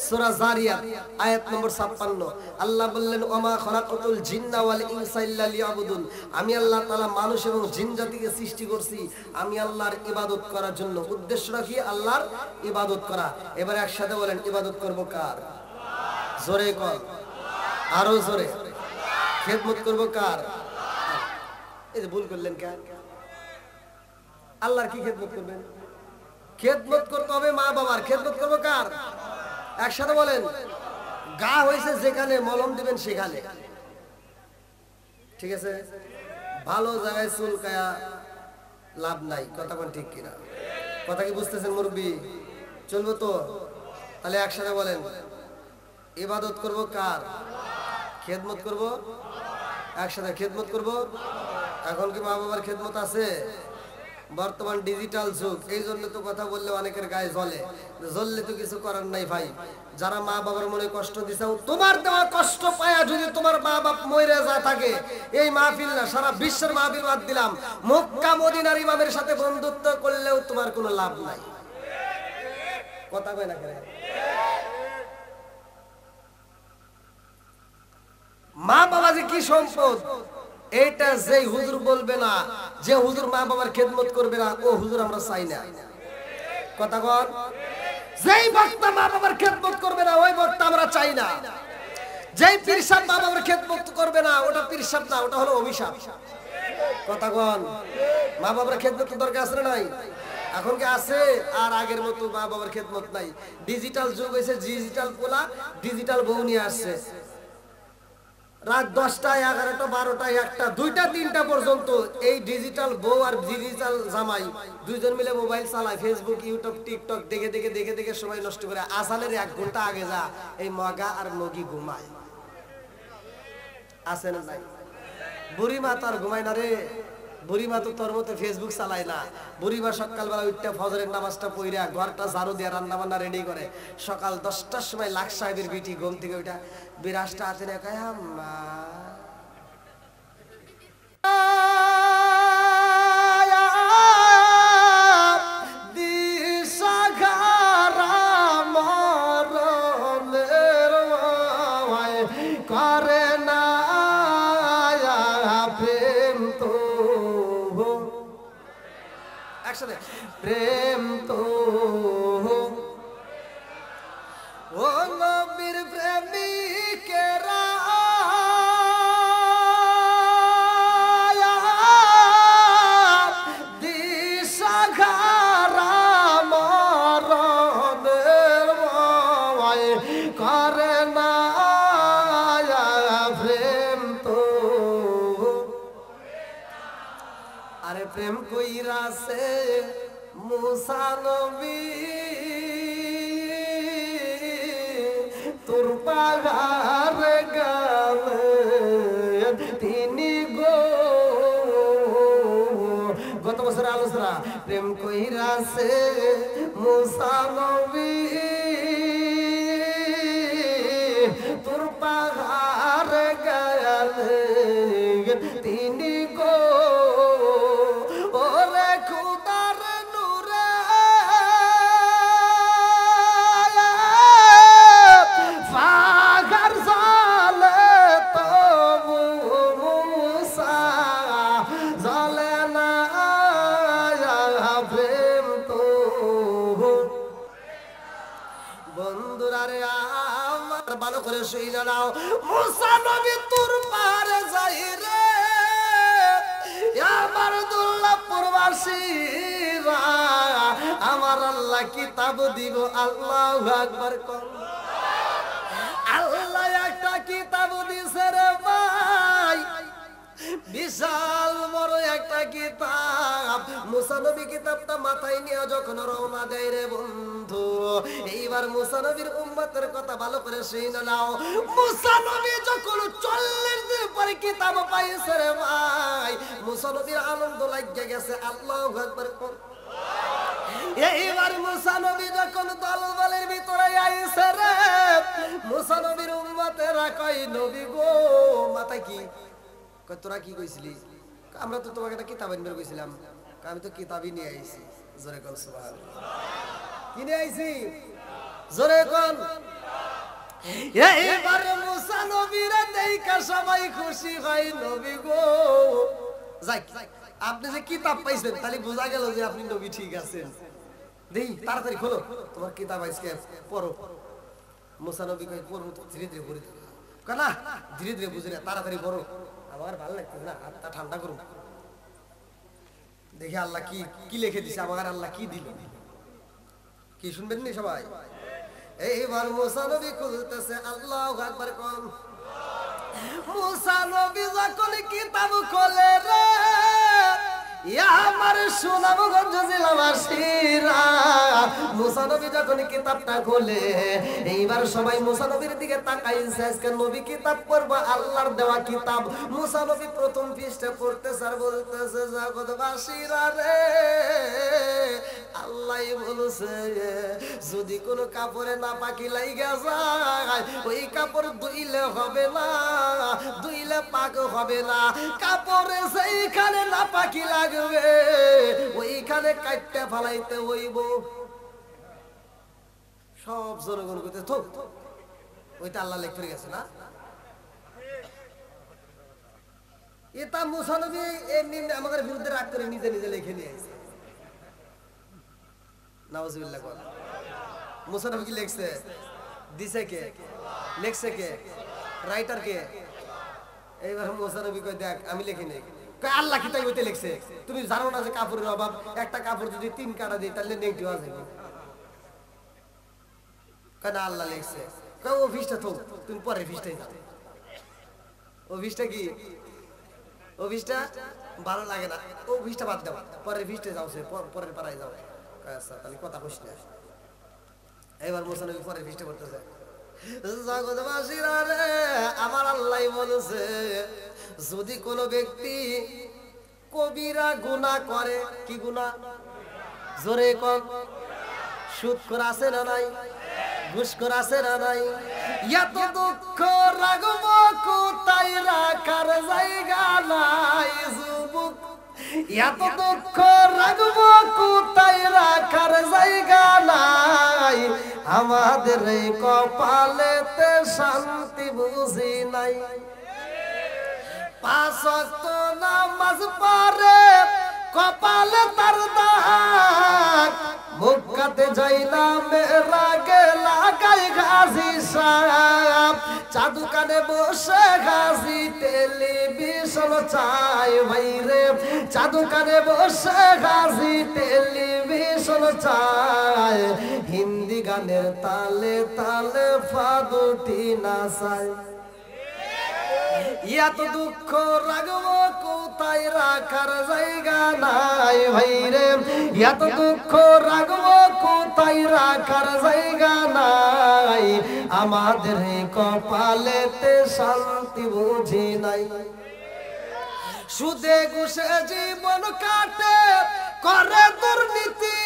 সূরা জারিয়াত আয়াত নম্বর 56। আল্লাহ বললেন, ওমা খালাকাতুল জিন্না ওয়াল ইনসা ইল্লা লিয়াবুদুন। আমি আল্লাহ তাআলা মানুষ এবং জিন জাতিকে সৃষ্টি করছি আমি আল্লাহর ইবাদত করার জন্য। উদ্দেশ্যটা কি? আল্লাহর ইবাদত করা। এবারে একসাথে বলেন, ইবাদত করব কার? জোরে কর, আরো জোরে। খেদমত করব কার? এই যে ভুল করলেন কেন? আল্লাহর কি খেদমত করবেন? খেদমত করতে হবে মা বাবার। খেদমত করবো কার? একসাথে বলেন, গা হয়েছে যেখানে মলম দিবেন সেখানে। ঠিক আছে? ভালো জায়গায় চুলকায়া লাভ নাই। কথা কোন ঠিক কিনা? কথা কি বুঝতেছেন মুরব্বী? চলবো তো? তাহলে একসাথে বলেন, ইবাদত করব কার? খেদমত করব একসাথে। খেদমত করব। এখন কি মা বাবার খেদমত আছে? বর্তমান ডিজিটাল যুগ, এই জন্য তো কথা বললে অনেকের গায়ে জ্বলে। জ্বললে তো কিছু করার নাই ভাই। যারা মা বাবার মনে কষ্ট দিছে, তোমার দেওয়া কষ্ট পায়া যদি তোমার মা বাপ মরে যা থাকে, এই মাহফিল না সারা বিশ্বের মাহফিল বাদ দিলাম, মক্কা মদিনার ইমামের সাথে বন্ধুত্ব করলেও তোমার কোনো লাভ নাই। কথা কয় না কেন? মা বাবা যে কি সম্পদ, এটা যে হুজুর বলবে না, যে হুজুর মা বাবার খেদমত করবে না, ও হুজুর আমরা চাই না। কথা কর। যেই বক্তা মা বাবার খেদমত করবে না, ওই বক্তা আমরা চাই না। যেই পীর সাহেব মা বাবার খেদমত করবে না, ওটা পীর সাহেব না, ওটা হলো অভিশাপ। কথা কন। মা বাবার খেদমত দরকার আছে না নাই? এখন কি আছে? আর আগের মতো মা বাবার খেদমত নাই। ডিজিটাল যুগ হয়েছে, ডিজিটাল পোলা ডিজিটাল বউ নিয়ে আসছে। রাত 10টা 11টা 12টা 1টা 2টা 3টা পর্যন্ত এই ডিজিটাল বউ আর ডিজিটাল জামাই দুইজন মিলে মোবাইল চালায়, ফেসবুক ইউটিউব টিকটক দেখে দেখে দেখে দেখে সময় নষ্ট করে। আসানের 1 ঘন্টা আগে যা এই মগা আর মগি ঘুমায়। আছে না নাই? বুড়ি মা তো আর ঘুমায় না রে। বুড়ি মা তো তোর মতো ফেসবুক চালায় না। বুড়ি মা সকালবেলা উঠতে ফজরের নামাজটা পড়িয়া ঘরটা ঝাড়ু দিয়ে রান্না বান্না রেডি করে। সকাল 10টার সময় লাখ সাহেবের বিটি ঘুম থেকে ওইটা বিরাজটা হাতে রেখে আম্মা করে না প্রেম তো একসাথে প্রেম তো ও নবীর প্রেমিকেরা দিশাহারা মরণের ভয় করে না প্রেম তো। আরে প্রেম কইরাছে মুসা নবী তোর পাগার গালে তিনি গো। গত বছর আলোচনা, প্রেম কইরাছে মুসা নবী তোর পাগার গালে তিনি গো। ওরে খুদার নূর করে শুইনা নাও মুসা নবী তুর পারে যাই রে আমার দুর্লভপুরবাসীরা আমার আল্লাহ কিতাব দিব আল্লাহু আকবার কোন আল্লাহ একটা কিতাব দিছে রে ভাই বিশাল বড় একটা কিতাব মুসা নবী কিতাবটা মাথায় নিয়ে যখন রওনা দেয় রে বন্ধু এইবার মুসা নবীর উম্মতের কথা ভালো করে শুনে নাও মুসা নবী যখন 40 দিন পরে কিতাব পাইছে রে ভাই মুসা নবীর আনন্দ লাগে গেছে আল্লাহু আকবার কোন এইবার মুসা নবী যখন দলবলের ভিতরে আইছে রে মুসা নবীর উম্মতেরা কই নবী গো মাথা কি কই তোরা কি কইছিলি আমরা তো তোমাকে একটা কিতাব আনবে কইছিলাম আমি তো কিতাবই নিয়ে আইছি জোরে কোন সুবহানাল্লাহ কি নিয়ে আইছি জোরে কোন এইবার মুসা নবীর দেইকা সবাই খুশি হয় নবী গো যাই আপনি যে কিতাব পাইছেন তাহলে বোঝা গেল যে আপনি নবী ঠিক আছেন দেই তাড়াতাড়ি খোলো তোমার কিতাব আজকে পড়ো মুসা নবী কই পড়ো ধীরে ধীরে পড়ি না ধীরে ধীরে বুঝি না তাড়াতাড়ি পড়ো আমার ভালো লাগছে না হাতটা ঠান্ডা করুন দেখি আল্লাহ কি কি লিখে দিছে আমার আল্লাহ কি দিল কি শুনবেন নি সবাই এইবার মুসা নবী খুলতেছে আল্লাহু আকবার কোন মুসা নবী যখন কিতাব খোলে রে আমার সুনামগঞ্জ জেলাবাসীরা মুসা নবী যখন কিতাবটা খোলে এইবার সবাই মুসা নবীর দিকে তাকাইছে আজকে নবী কিতাব পড়বা আল্লাহর দেওয়া কিতাব মুসা নবী প্রথম পৃষ্ঠা পড়তেছে আর বলতেছে জগৎবাসীরা রে আল্লাহই বলেছে যদি কোনো কাপড়ে নাপাকি লাইগা যায় ওই কাপড় ধুইলে হবে না ধুইলে পাক হবে না কাপড়ে সেইখানে নাপাকি লাগবে ওইখানে কাটতে ফালাইতে হইব সব জনগণ করতে থোক ওইটা আল্লাহ লিখে গেছে না এটা মুসা নবী এমনি আমাদের বিরুদ্ধে রাগ করে নিজে নিজে লিখে নিয়ে আসছে নাউজুবিল্লাহ কোন মুসা নবী কি লিখছে দিছে কে লিখছে কে রাইটার কে এইবার মুসা নবী কই দেখ আমি লিখি নাই কই আল্লাহ কি তাই ওইতে লিখছে তুমি জানো না যে কাপড়ের অভাব একটা কাপড় যদি 3 কাটা দেই তাহলে নেগেটিভ আসবে কেন আল্লাহ লিখছে কই ও ফিসটা তো তুমি পরে ফিসটাই যাও ও ফিসটা কি ও ফিসটা ভালো লাগে না ও ফিসটা বাদ দাও পরের ফিসটে যাও সে পরের পাড়ায় যাও আচ্ছা তাহলে কথা কইস না এবার মুসা নবী পরের ফিসটে পড়তেছে জগৎবাসীরা রে আমার আল্লাহ বলেছে যদি কোনো ব্যক্তি কবিরা গুনাহ করে কি গুনাহ জোরে কোন সুদখোর আছে না নাই ঘুষখোর আছে না নাই এত দুঃখ রাগব কোথায় রাখার জায়গা নাই যুবক এত দুঃখ রাগব কোথায় রাখার জায়গা নাই আমাদের এই কপালেতে শান্তি বুঝি নাই 5 ওয়াক্ত নামাজ পড়ে কপালে তার দাগ মুক্কাতে যাইলা মেরাগে লাগাই গাজী সাহেব চাদু কানে বসে গাজী টেলিভিশন চাই ভাইরে চাদু কানে বসে গাজী টেলিভিশন চাই হিন্দি গানের তালে তালে ফাদুটি নাচায় এত দুঃখ রাগব কোথায় রাখার জায়গা নাই ভাইরে এত দুঃখ রাগব কোথায় রাখার জায়গা নাই আমাদের কপালেতে শান্তি বুঝি নাই সুদে ঘুষে জীবন কাটে করে দুর্নীতি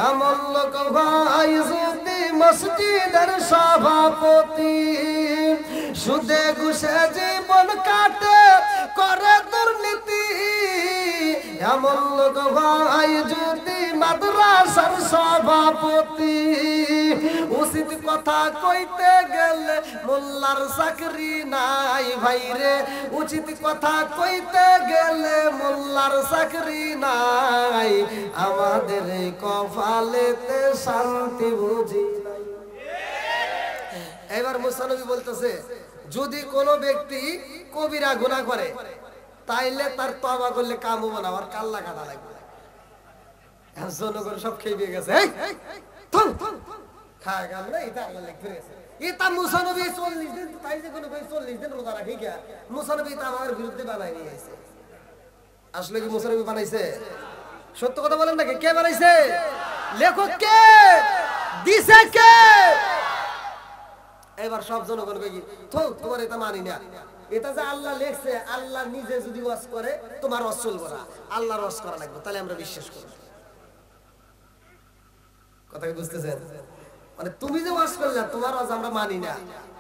এমন লোক ভাই যদি মসজিদের সভাপতি সুদে ঘুষে জীবন কাটে করে দুর্নীতি এমন লোক ভাই যদি মাদ্রাসার সভাপতি উচিত কথা কইতে গেলে মোল্লার চাকরি নাই ভাইরে উচিত কথা কইতে গেলে মোল্লার চাকরি নাই আমাদের কপালেতে শান্তি বুঝি নাই এবার মুসা নবী বলতেছে যদি কোনো ব্যক্তি কবিরা গুনাহ করে তাইলে তার তওবা করলে কাম হবে না, আর কাল্লা কাটা লাগবে। জনগণ সব খেয়ে গেছে, খায় গাম না, এটা আল্লাহ লিখে গেছে। এটা মুসা নবী 40 দিন, তাই যে কোনো 40 দিন রোজা রাখি গিয়া মুসা নবী তা আমার বিরুদ্ধে বানাই নিয়ে আইছে। আসলে কি মুসা নবী বানাইছে? সত্য কথা বলেন নাকি? কে বানাইছে? লেখক কে? দিছে কে? এবার সব জনগণ কই কি তোমার এটা মানি না, এটা যে আল্লাহ লেখছে, আল্লাহ নিজে যদি ওয়াজ করে তোমার ওয়াজ চলবে না, আল্লাহর ওয়াজ করা লাগবে, তাহলে আমরা বিশ্বাস করব। কথা কি বুঝতেছেন? মানে তুমি যে ওয়াজ করলে তোমার ওয়াজ আমরা মানি না,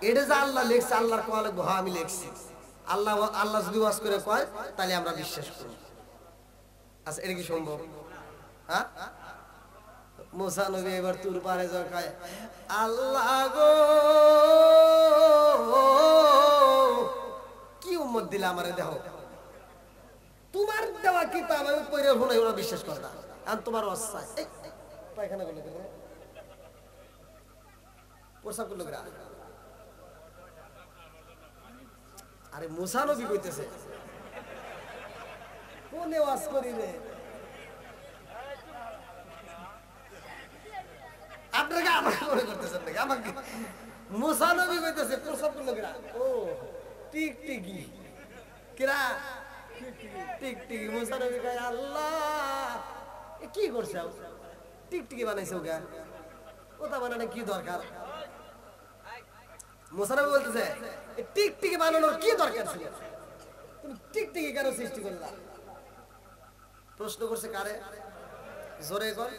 এটা যে আল্লাহ লেখছে, আল্লাহর কোয়া লাগবে, হ্যাঁ আমি লেখছি, আল্লাহ যদি ওয়াজ করে কয় তাহলে আমরা বিশ্বাস করব। আচ্ছা এটা কি সম্ভব? হ্যাঁ, মুসা নবী এবার তুর পারে কয় আল্লাহ গো কি উম্মত দিলা আমারে, দেখো তোমার দেওয়া কিতাব আমি পড়ে শোনাই, ওরা বিশ্বাস করে না, আর তোমার অস্থায় পায়খানা করলো কেন, প্রসাব করলো কেন? আরে মুসা নবী কইতেছে কোনে ওয়াজ করি রে, আপনাকে আমাকে মনে করতেছেন নাকি? আমাকে মুসা নবী কইতেছে প্রসাব করলো কেন? ও টিকটিকি কিরা টিকটিকি। মুসা নবী কয় আল্লাহ কি করছে, টিকটিকি বানাইছে ওকে, ওটা বানানো কি দরকার? মুসা নবী বলতেছে টিকটিকি বানানোর কি দরকার ছিল, তুমি টিকটিকি কেন সৃষ্টি করলা? প্রশ্ন করছে কারে? জোরে কর।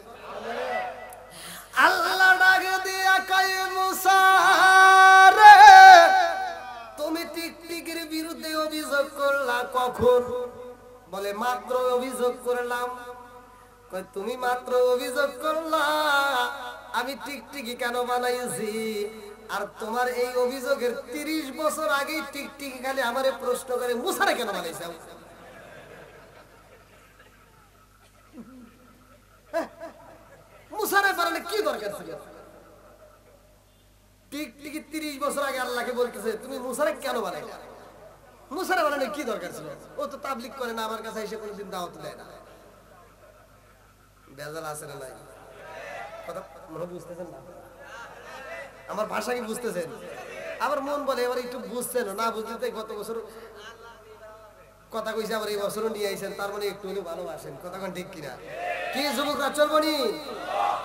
আল্লাহ ডাক দিয়া কয় মুসা রে তুমি টিকটিকির বিরুদ্ধে অভিযোগ করলা কখন? বলে মাত্র অভিযোগ করলাম। কয় তুমি মাত্র অভিযোগ করলা, আমি টিকটিকি কেন বানাইছি? আর তোমার এই অভিযোগের 30 বছর আগে টিকটিকি খালি আমারে প্রশ্ন করে মুসারে কেন বানাইছো? মুসারে বানালে কি দরকার ছিল? টিকটিকি 30 বছর আগে আল্লাহকে বলতেছে তুমি মুসারে কেন বানাইলা? মুসারে বানালে কি দরকার ছিল? ও তো তাবলীগ করে না, আমার কাছে এসে কোনোদিন দাওয়াত দেয় না। বেজাল আছে না নাই? কথা মনে বুঝতেছেন না? আমার ভাষা কি বুঝতেছেন? আবার মন বলে এবার একটু বুঝছেন না, বুঝতে গত বছর কথা কইছে, আবার এই বছরও নিয়ে আইছেন, তার মানে একটু হলেও ভালোবাসেন। কথা কোন ঠিক কিনা? কি যুবকরা চলবো নি?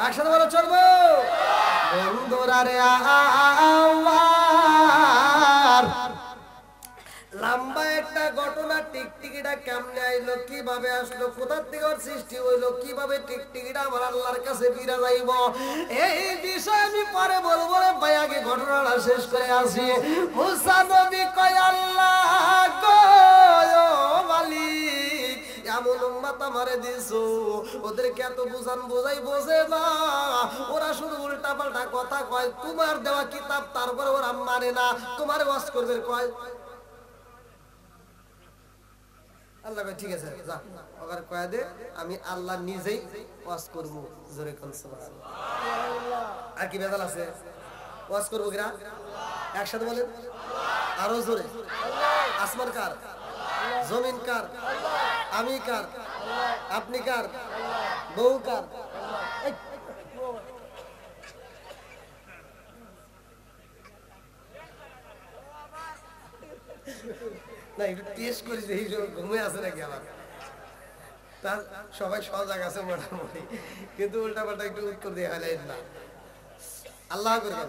একসাথে বলো চলবো। বন্ধুরা রে আমার লম্বা একটা ঘটনা, টিকটিকিটা কেমনে আইলো, কিভাবে আসলো, কোথা থেকে ওর সৃষ্টি হইলো, কিভাবে টিকটিকিটা আমার আল্লাহর কাছে ফিরে যাইব, এই বিষয় আমি পরে বলবো রে ভাই, আগে ঘটনাটা শেষ করে আসি। মুসা নবী কয় আল্লাহ গো মালিক, এমন উম্মত আমারে দিছো, ওদেরকে এত বুঝান বোঝাই বোঝে না, ওরা শুধু উল্টা পাল্টা কথা কয়, তোমার দেওয়া কিতাব তারপরে ওরা মানে না, তোমার ওয়াজ করবে কয়। আল্লাহ কয় ঠিক আছে যা, ওখানে কয়া দে আমি আল্লাহ নিজেই ওয়াজ করব। জোরে কোন সুবহানাল্লাহ। আর কি বেদাল আছে? ওয়াজ করব কিরা? একসাথে বলেন আরো জোরে। আসমান কার? জমিন কার? আমি কার? আপনি কার? বউ কার? না একটু টেস্ট করি যে ঘুমে আছে নাকি আমার। তার সবাই সজাগ আছে মোটামুটি, কিন্তু উল্টা পাল্টা একটু উত্তর দিয়ে হলে না। আল্লাহ করবেন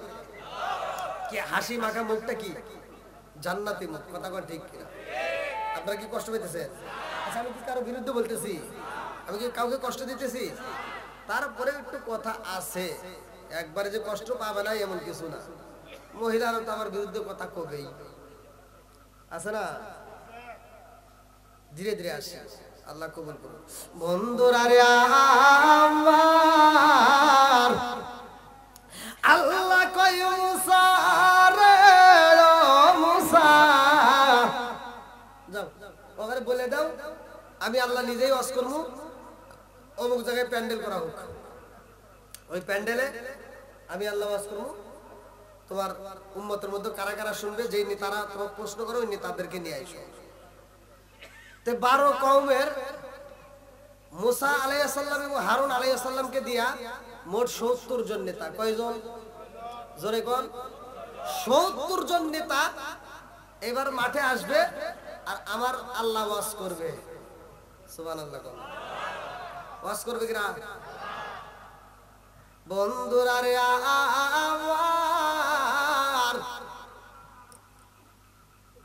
কি হাসি মাখা মুখটা কি জান্নাতি মুখ। কথা কন ঠিক কিনা? আপনারা কি কষ্ট পেতেছেন? আচ্ছা আমি কি কারো বিরুদ্ধে বলতেছি? আমি কি কাউকে কষ্ট দিতেছি? তারপরে একটু কথা আছে, একবারে যে কষ্ট পাবে না এমন কিছু না। মহিলারা তো আমার বিরুদ্ধে কথা কবেই, আছে না? ধীরে ধীরে আসে, আল্লাহ কবুল করুন। বন্ধুরা রে আমার আল্লাহ কয় মুসা রে মুসা যাও ওখানে বলে দাও আমি আল্লাহ নিজেই ওয়াজ করব, অমুক জায়গায় প্যান্ডেল করা হোক, ওই প্যান্ডেলে আমি আল্লাহ ওয়াজ করব, তোমার উম্মতের মধ্যে কারা কারা শুনবে, যেই নেতারা তোমার প্রশ্ন করে ওই নেতাদেরকে নিয়ে আইসো। তো 12 কওমের মুসা আলাইহিস সালাম এবং হারুন আলাইহিস সালামকে দিয়া মোট 70 জন নেতা। কয়জন? জোরে কোন? 70 জন নেতা এবার মাঠে আসবে আর আমার আল্লাহ ওয়াজ করবে। সুবহানাল্লাহ। ওয়াজ করবে কিনা? বন্ধুরা রে আমার,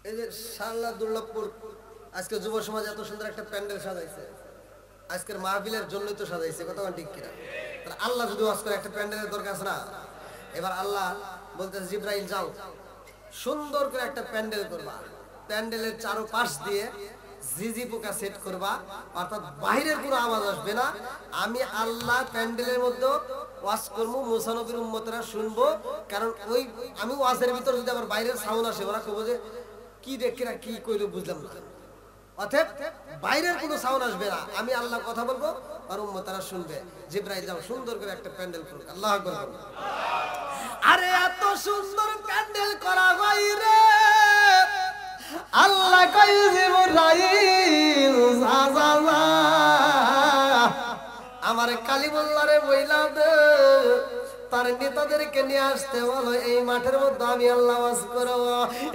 এই যে শাহলা দুর্লভপুর আজকে যুব সমাজ এত সুন্দর একটা প্যান্ডেল সাজাইছে, আজকের মাহফিলের জন্যই তো সাজাইছে, কথা ঠিক কিনা? তাহলে আল্লাহ যদি ওয়াজ করে একটা প্যান্ডেলের দরকার আছে না? এবার আল্লাহ বলতেছে জিবরাইল যাও সুন্দর করে একটা প্যান্ডেল করবা, প্যান্ডেলের চারপাশ দিয়ে জিজি পোকা সেট করবা, অর্থাৎ বাইরের কোনো আওয়াজ আসবে না। আমি আল্লাহ প্যান্ডেলের মধ্যে ওয়াজ করবো, মুসা নবীর উম্মতরা শুনবো। কারণ ওই আমি ওয়াজের ভিতর যদি আবার বাইরের সাউন্ড আসে ওরা কইবো যে কি দেখে কি কইলো বুঝলাম না। অতএব বাইরের কোনো সাউন্ড আসবে না, আমি আল্লাহ কথা বলবো আর উম্মতরা শুনবে। জিবরাইল যাও সুন্দর করে একটা প্যান্ডেল করুক। আল্লাহু আকবার। আরে এত সুন্দর প্যান্ডেল করা হয় রে, আল্লাহ কই জিবরাইল যা যা যা আমার কালিমুল্লাহরে বইলা দে তার নেতাদেরকে নিয়ে আসতে বলো, এই মাঠের মধ্যে আমি আল্লাহ ওয়াজ করব।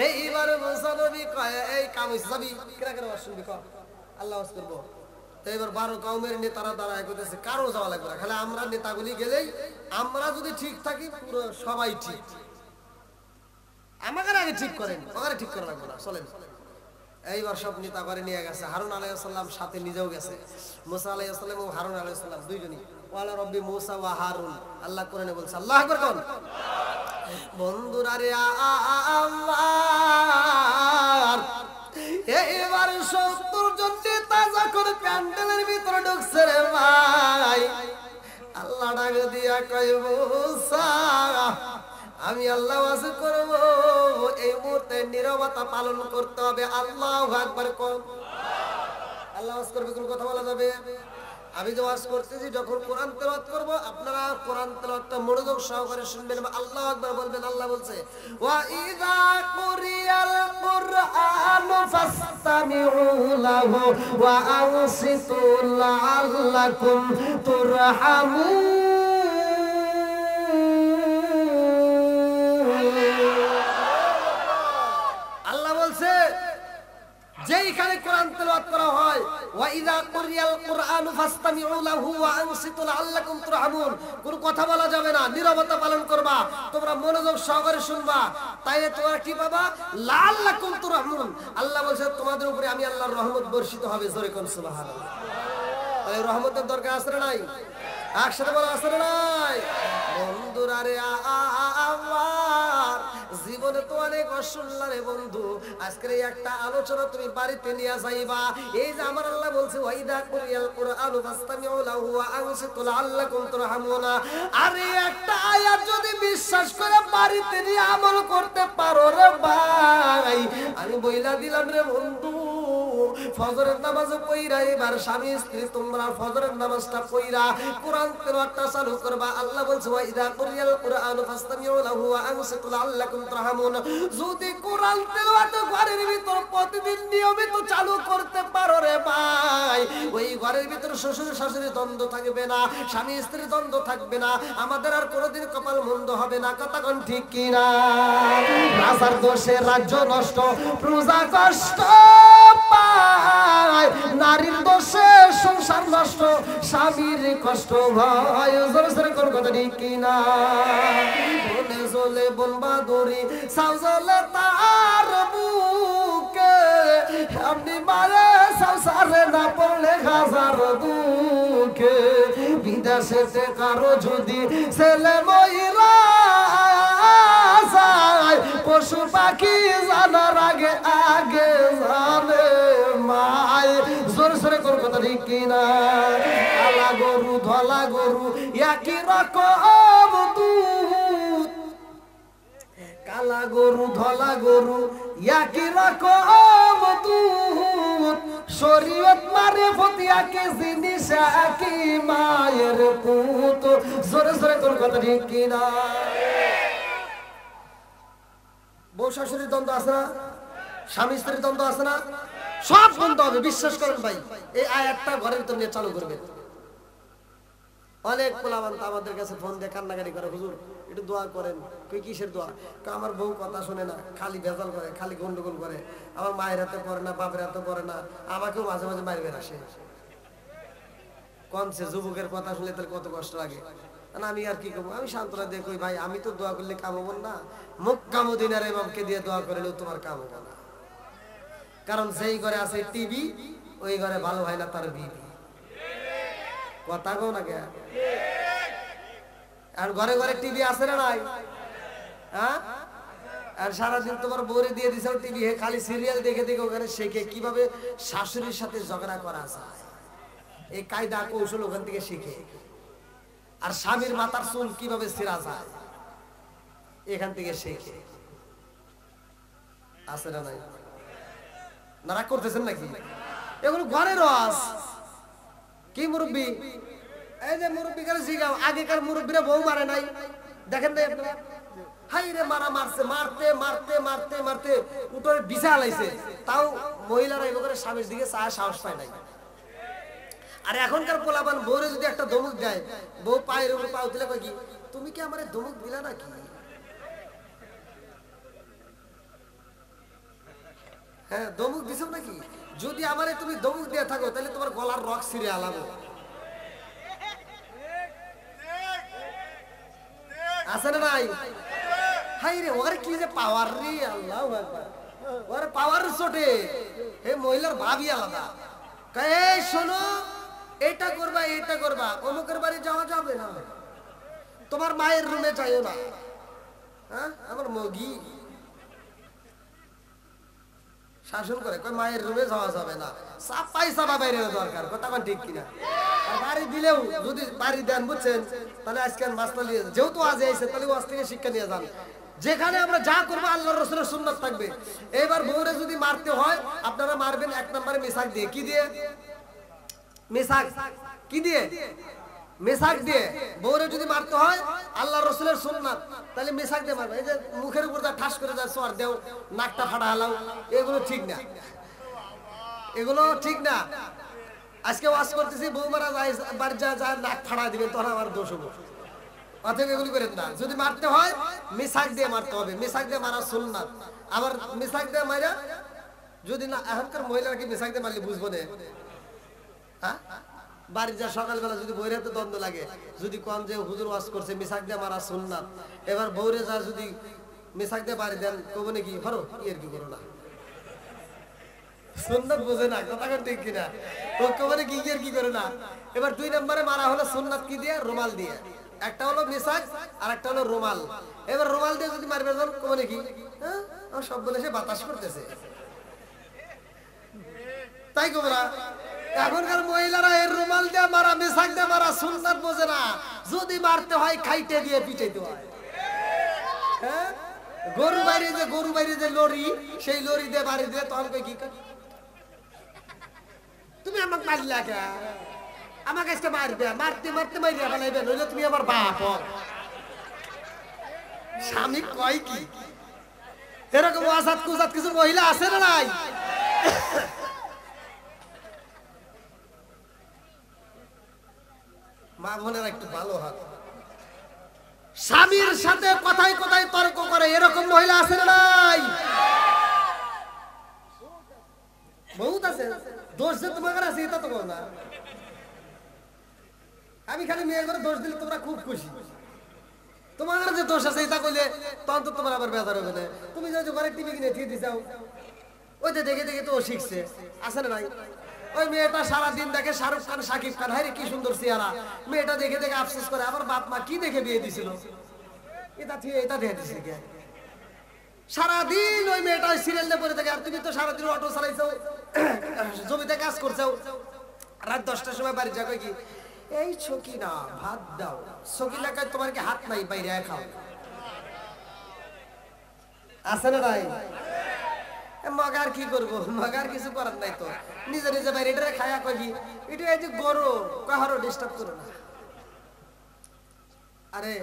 এইবার মুসা নবী কয় এই কাম যাবি কিরা করে ওয়াজ শুনবি, কর আল্লাহ ওয়াজ করব। তো এবার 12 কওমের নেতারা দাঁড়ায় কইতেছে কারো যাওয়া লাগবে না, খালি আমরা নেতাগুলি গেলেই, আমরা যদি ঠিক থাকি পুরো সবাই ঠিক। আমাকে আগে ঠিক করেন, ওখানে ঠিক করা লাগবে না, চলেন। এইবার সব নেতা করে নিয়ে গেছে। হারুন আলাইহিস সালাম সাথে নিজেও গেছে। মুসা আলাইহিস সালাম এবং হারুন আলাইহিস সালাম দুইজনই। ওয়ালা রব্বি মুসা ওয়া হারুন, আল্লাহ কোরআনে বলছে। আল্লাহু আকবার কোন? বন্ধুরা রে আমার, এইবার 70 জন নেতা যখন প্যান্ডেলের ভিতরে ঢুকছে রে ভাই, আল্লাহ ডাক দিয়া কয় মুসা আমি আল্লাহ ওয়াজ করব, এই মুহূর্তে নীরবতা পালন করতে হবে। আল্লাহু আকবার কোন? আল্লাহ ওয়াজ করবে, কোন কথা বলা যাবে? আমি যে ওয়াজ করতেছি যখন কোরআন তেলাওয়াত করব আপনারা কোরআন তেলাওয়াতটা মনোযোগ সহকারে শুনবেন, আল্লাহু আকবার বলবেন। আল্লাহ বলছে ওয়া ইযা কুরিয়াল কুরআনু ফাসতামিউ লাহু ওয়া আনসিতু লাআল্লাকুম তুরহামুন। যেইখানে কোরআন তেলাওয়াত করা হয় ওয়া ইযা কুরিয়াল কুরআনু ফাসতামিউ লাহু ওয়া আনসিতু লাআল্লাকুম তুরহামুন, কোন কথা বলা যাবে না, নীরবতা পালন করবা, তোমরা মনোযোগ সহকারে শুনবা, তাইলে তোমরা কি পাবা? লাআল্লাকুম তুরহামুন। আল্লাহ বলেছে তোমাদের উপরে আমি আল্লাহর রহমত বর্ষিত হবে। জোরে কোন সুবহানাল্লাহ। তাই রহমতের দরকার আছে না নাই? একসাথে বলা আছে না নাই? বন্ধুরা রে আমার, জীবনে তো অনেক অশুনলা রে বন্ধু, আজকের এই একটা আলোচনা তুমি বাড়িতে নিয়ে যাইবা। এই যে আমার আল্লাহ বলছে ওয়াইদা কুরিয়াল কুরআনু ফাসতামিউ লাহু ওয়া আনসিতু লাআল্লাকুম তুরহামুন, আরে একটা আয়াত যদি বিশ্বাস করে বাড়িতে নিয়ে আমল করতে পারো রে ভাই, আমি বইলা দিলাম রে বন্ধু, ফজরের নামাজ পড়া এবার স্বামী স্ত্রী তোমরা ফজরের নামাজটা পড়া কোরআন তেলাওয়াতটা চালু করবা। আল্লাহ বলছে ওয়াইদা কুরিয়াল কুরআনু ফাসতামিউ লাহু ওয়া আনসিতু লাআল্লাকুম তুরহামুন। যদি কোরআন তেলাওয়াত ঘরের ভিতর প্রতিদিন নিয়মিত চালু করতে পারো রে ভাই, ওই ঘরের ভিতর শ্বশুর শাশুড়ি দ্বন্দ্ব থাকবে না, স্বামী স্ত্রীর দ্বন্দ্ব থাকবে না, আমাদের আর কোনোদিন কপাল মন্দ হবে না। কথা কোন ঠিক কিনা? রাজার দোষে রাজ্য নষ্ট, প্রজা কষ্ট পায়, নারীর দোষে সংসার নষ্ট, স্বামীর কষ্ট হয়। জোরে জোরে কোন কথা ঠিক কিনা? বনে জলে বনবাদুরি সাউজলে তার বুকে, আপনি মারে সংসারে না পড়লে হাজার দুঃখে, বিদেশে কারো যদি ছেলে মহিলা যায়, পশু পাখি জানার আগে আগে জানে মায়। জোরে জোরে কোন কথা ঠিক কিনা? কালা গরু ধলা গরু একই রকম দুধ, কালা গরু ধলা গরু একই রকম দুধ, শরীয়ত মারে ফতিয়া কে জিনিস একই মায়ের পুত। জোরে জোরে কোন কথা ঠিক কিনা? বউ শাশুড়ির দ্বন্দ্ব আছে না, স্বামী স্ত্রীর দ্বন্দ্ব আছে না, সব বন্ধ হবে। বিশ্বাস করেন ভাই, এই আয়াতটা ঘরের ভিতর নিয়ে চালু করবেন। অনেক পোলাবান আমাদের কাছে ফোন দিয়ে কান্নাকাটি করে, হুজুর একটু দোয়া করেন। কই কিসের দোয়া? আমার বউ কথা শোনে না, খালি ভেজাল করে, খালি গন্ডগোল করে, আমার মায়ের হাতে পড়ে না, বাপের হাতে পড়ে না, আমাকেও মাঝে মাঝে মারবে আসে। কমছে যুবকের কথা শুনলে তাহলে কত কষ্ট লাগে। আমি আর কি করবো, আমি সান্ত্বনা দিয়ে কই ভাই আমি তো দোয়া করলে কাম হবো না, মক্কা মদিনার ইমামকে দিয়ে দোয়া করলেও তোমার কাম হবো না। কারণ যেই ঘরে আছে টিভি, ওই ঘরে ভালো হয় না তার বিবি। কথা কও না কে? আর ঘরে ঘরে টিভি আছে না নাই? হ্যাঁ, আর সারাদিন তোমার বউরে দিয়ে দিছে টিভি, খালি সিরিয়াল দেখে দেখে ওখানে শেখে কিভাবে শাশুড়ির সাথে ঝগড়া করা যায়। এই কায়দা কৌশল ওখান থেকে শিখে। আর স্বামীর মাথার চুল কিভাবে ছিঁড়া যায় এখান থেকে শেখে। আছে না নাই? নারাক করতেছেন নাকি? এগুলো ঘরের ওয়াজ। কি মুরব্বী, এই যে মুরব্বী করে জিগাও, আগেকার মুরব্বীরা বউ মারে নাই দেখেন না আপনারা? হাই রে মারা মারছে, মারতে মারতে মারতে মারতে উঠোরে বিছা লাইছে, তাও মহিলারা এভাবে স্বামীর দিকে চায় সাহস পায় নাই। আর এখনকার পোলাপান বউরে যদি একটা ধমক দেয়, বউ পায়ের উপর পাও দিলে কয় কি, তুমি কি আমারে ধমক দিলা নাকি? হ্যাঁ, ধমক দিছো নাকি? যদি আমারে তুমি ধমক দিয়ে থাকো তাহলে তোমার গলার রক ছিঁড়ে আলাবো। আছে না নাই? হাই রে, ওর কি যে পাওয়ার রে, আল্লাহু আকবার। ওর পাওয়ার চোটে হে মহিলার ভাবই আলাদা। এই শোনো, এটা করবা এটা করবা, অমুকের বাড়ি যাওয়া যাবে না, তোমার মায়ের রুমে যাইও না। হ্যাঁ, আমার মগি শাসন করে, কয় মায়ের রুমে যাওয়া যাবে না, চাপাই চাপা বাইরে দরকার। কথা কোন ঠিক কিনা? আর বাড়ি দিলেও যদি বাড়ি দেন, বুঝছেন, তাহলে আজকে মাসলা নিয়ে যান। যেহেতু আজ আইছে তাহলে আজ থেকে শিক্ষা নিয়ে যান। যেখানে আমরা যা করবো আল্লাহর রাসূলের সুন্নাত থাকবে। এবার বউরে যদি মারতে হয়, আপনারা মারবেন এক নম্বরে মিসাক দিয়ে। কি দিয়ে? মিসাক। কি দিয়ে? মিসাক দিয়ে। বউরে যদি মারতে হয় আল্লাহর রাসূলের সুন্নাত, তাহলে মিসাক দিয়ে মারবে। এই যে মুখের উপর যা ঠাস করে যায় সোয়ার দেও, নাকটা ফাটা হালাও, এগুলো ঠিক না, এগুলো ঠিক না। আজকে ওয়াজ করতেছি, বউ মারা যায় বাড়ি যা যা নাক ফাড়া দিবেন, তখন আমার দোষ হবো। অতএব এগুলি করেন না। যদি মারতে হয় মিসাক দিয়ে মারতে হবে, মিসাক দিয়ে মারা সুন্নাত। আবার মিসাক দিয়ে মারা যদি না, এখনকার মহিলারা কি মিসাক দিয়ে মারলে বুঝবো না? হ্যাঁ, বাড়ি যা সকালবেলা যদি বউরে তো দ্বন্দ্ব লাগে, যদি কম যে হুজুর ওয়াজ করছে মিসাক দিয়ে মারা সুন্নাত, এবার বউরে যা যদি মিসাক দিয়ে বাড়ি দেন, কবো নাকি হরো এর কি করো না, সুন্নাত বোঝে না। কথা ঠিক কিনা? ও কবরে কি এর কি করে না। এবার দুই নম্বরে মারা হলো সুন্নাত কি দিয়ে? রুমাল দিয়ে। একটা হলো মিসাক আর একটা হলো রুমাল। এবার রুমাল দিয়ে যদি মারবে তখন কবো নাকি, হ্যাঁ সব বলে সে বাতাস করতেছে, তাই কবো না? এখনকার মহিলারা এর রুমাল দিয়ে মারা, মিসাক দিয়ে মারা সুন্নাত বোঝে না। যদি মারতে হয় খাইতে দিয়ে পিটাইতে হয়। হ্যাঁ, গরু বাইরে যে লরি, সেই লরি দিয়ে বাড়ি দিয়ে তখন কি, তুমি আমাকে মারলা কে? আমাকে আজকে মারবে, মারতে মারতে মারিয়া ফেলাইবে, নইলে তুমি আমার বাপ। স্বামী কয় কি? এরকম আজাদ কুজাত কিছু মহিলা আছে না নাই? মা বোনেরা একটু ভালো হয়, স্বামীর সাথে কথায় কথায় তর্ক করে, এরকম মহিলা আছে না নাই? বহুত আছে। দোষ যে তোমার আছে এটা তো বল না। আমি খালি মেয়ে করে দোষ দিলে তোমরা খুব খুশি। তোমার যে দোষ আছে এটা কইলে তখন তো তোমার আবার বেজার হবে না। তুমি যদি ঘরে টিভি কিনে দিয়ে দিছাও, ওই যে দেখে দেখে তো ও শিখছে, আছে না নাই? ওই মেয়েটা সারাদিন দেখে শাহরুখ খান, শাকিব খান, হায় কি সুন্দর চেহারা, মেয়েটা দেখে দেখে আফসোস করে, আবার বাপ মা কি দেখে বিয়ে দিছিল, এটা দেখে দিছে কে? সারাদিন ওই মেয়েটা সিরিয়াল দিয়ে পড়ে থাকে। আর তুমি তো সারাদিন অটো চালাইছো, জমিতে কাজ করছো, রাত 10টার সময় বাড়ি যাবে কি, এই ছকি না ভাত দাও, ছকি লাগায় তোমার কি হাত নাই, বাইরে খাও। আছে না নাই? মগার কি করবো, মগার কিছু করার নাই তো, নিজে নিজে বাইরে এটা খায়া কই, এটা এই যে গরু কাহারও ডিস্টার্ব করো না। আরে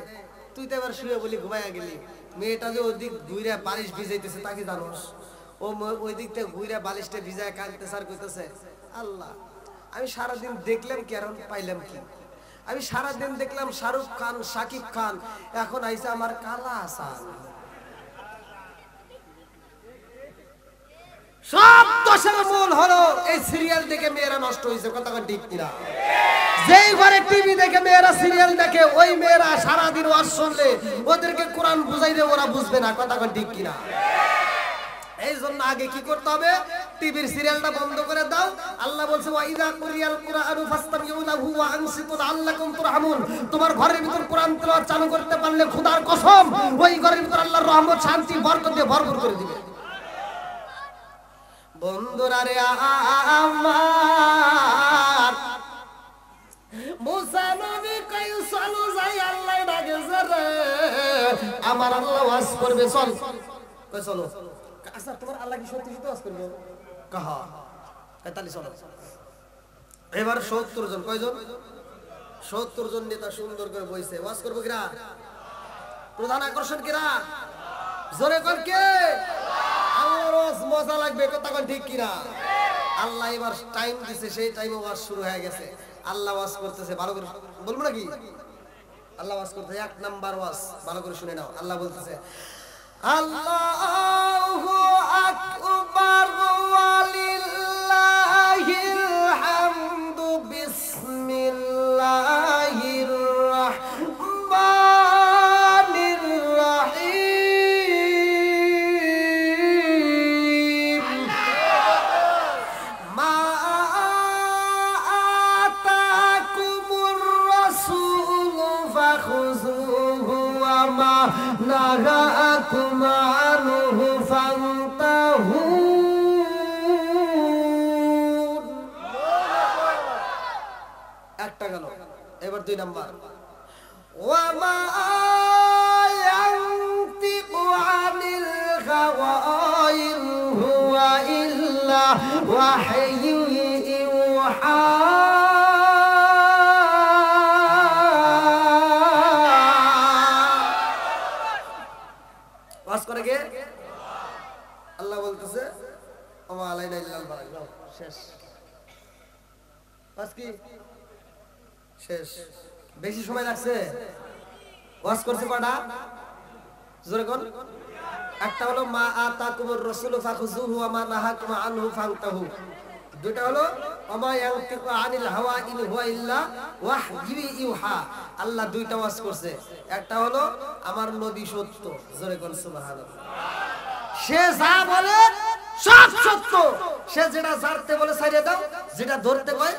তুই তো এবার শুয়ে বলি ঘুমাইয়া গেলি, মেয়েটা যে ওদিক ঘুরে বালিশ ভিজাইতেছে তাকে জানোস? ও ওই দিক থেকে ঘুরে বালিশটা ভিজায় কাঁদতেছে আর কইতেছে আল্লাহ আমি সারাদিন দেখলাম কি আর পাইলাম কি? আমি সারাদিন দেখলাম শাহরুখ খান, শাকিব খান, এখন আইসা আমার কালা হাসান। সব দোষের মূল হলো এই সিরিয়াল দেখে মেয়েরা নষ্ট হয়েছে। কথা ঠিক কিনা? যেই ঘরে টিভি দেখে মেয়েরা সিরিয়াল দেখে ওই মেয়েরা সারাদিন ওয়াজ শুনলে ওদেরকে কোরআন বুঝাইলে ওরা বুঝবে না। কথা ঠিক কিনা? এই জন্য আগে কি করতে হবে? টিভির সিরিয়ালটা বন্ধ করে দাও। আল্লাহ বলছে ওয়াইদা কুরিয়াল কুরআনু ফাসতামিউ লাহু ওয়া আনসিতু লাআল্লাকুম তুরহামুন। তোমার ঘরের ভিতর কোরআন তেলাওয়াত চালু করতে পারলে খোদার কসম ওই ঘরের ভিতর আল্লাহর রহমত, শান্তি, বরকত দিয়ে ভরপুর করে দিবে। বন্ধুরা রে আমার, মুসা নবী কই চলো যাই, আল্লাহ ডাকেছে রে আমার আল্লাহ ওয়াজ করবে, চল কই চলো। আচ্ছা তোমার আল্লাহ কি সত্যি সত্যি ওয়াজ করবে? কাহা তাহলে চলো। এবার 70 জন, কয়জন? 70 জন নেতা সুন্দর করে বইছে, ওয়াজ করবো কিরা? প্রধান আকর্ষণ কিরা? জোরে কর কে? আল্লাহর ওয়াজ মজা লাগবে। কথা কোন ঠিক কিনা? আল্লাহ এবার টাইম দিছে, সেই টাইমে ওয়াজ শুরু হয়ে গেছে। আল্লাহ ওয়াজ করতেছে, ভালো করে বলবো নাকি? আল্লাহ ওয়াজ করতেছে, 1 নাম্বার ওয়াজ, ভালো করে শুনে নাও। আল্লাহ বলতেছে আল্লাহু আকবার ওয়ালিল্লাহিল হামদু বিসমিল্লাহির রাহমানির রাহিম মা আতাকুমুর রাসূলু ফাখুযুহু ওয়া মা নাহাকুম আনহু ফান্তাহু। একটা গেল, এবার 2 নাম্বার ওয়া মা ইয়ানতিকু আনিল হাওয়া ইন হুয়া ইল্লা ওয়াহয়ু ইউহা। ওয়াজ করে কে? আল্লাহ বলতেছে ওয়া আলাইনা ইল্লাল বালাগ। শেষ। ওয়াজ কি শেষ? বেশি সময় লাগছে? ওয়াজ করছে কয়টা? জোরে কোন? একটা হলো মা আতাকুমুর রাসূলু ফাখুযুহু ওয়া মা নাহাকুম আনহু ফান্তাহু। দুটো হলো ওমা ইয়ানতিকু আনিল হাওয়া ইন হুয়া ইল্লা ওয়াহয়ু ইউহা। আল্লাহ দুইটা ওয়াজ করছে। একটা হলো আমার নবী সত্য। জোরে কোন সুবহানাল্লাহ। সে যা বলে সব সত্য। সে যেটা ছাড়তে বলে ছাড়িয়ে দাও, যেটা ধরতে কয়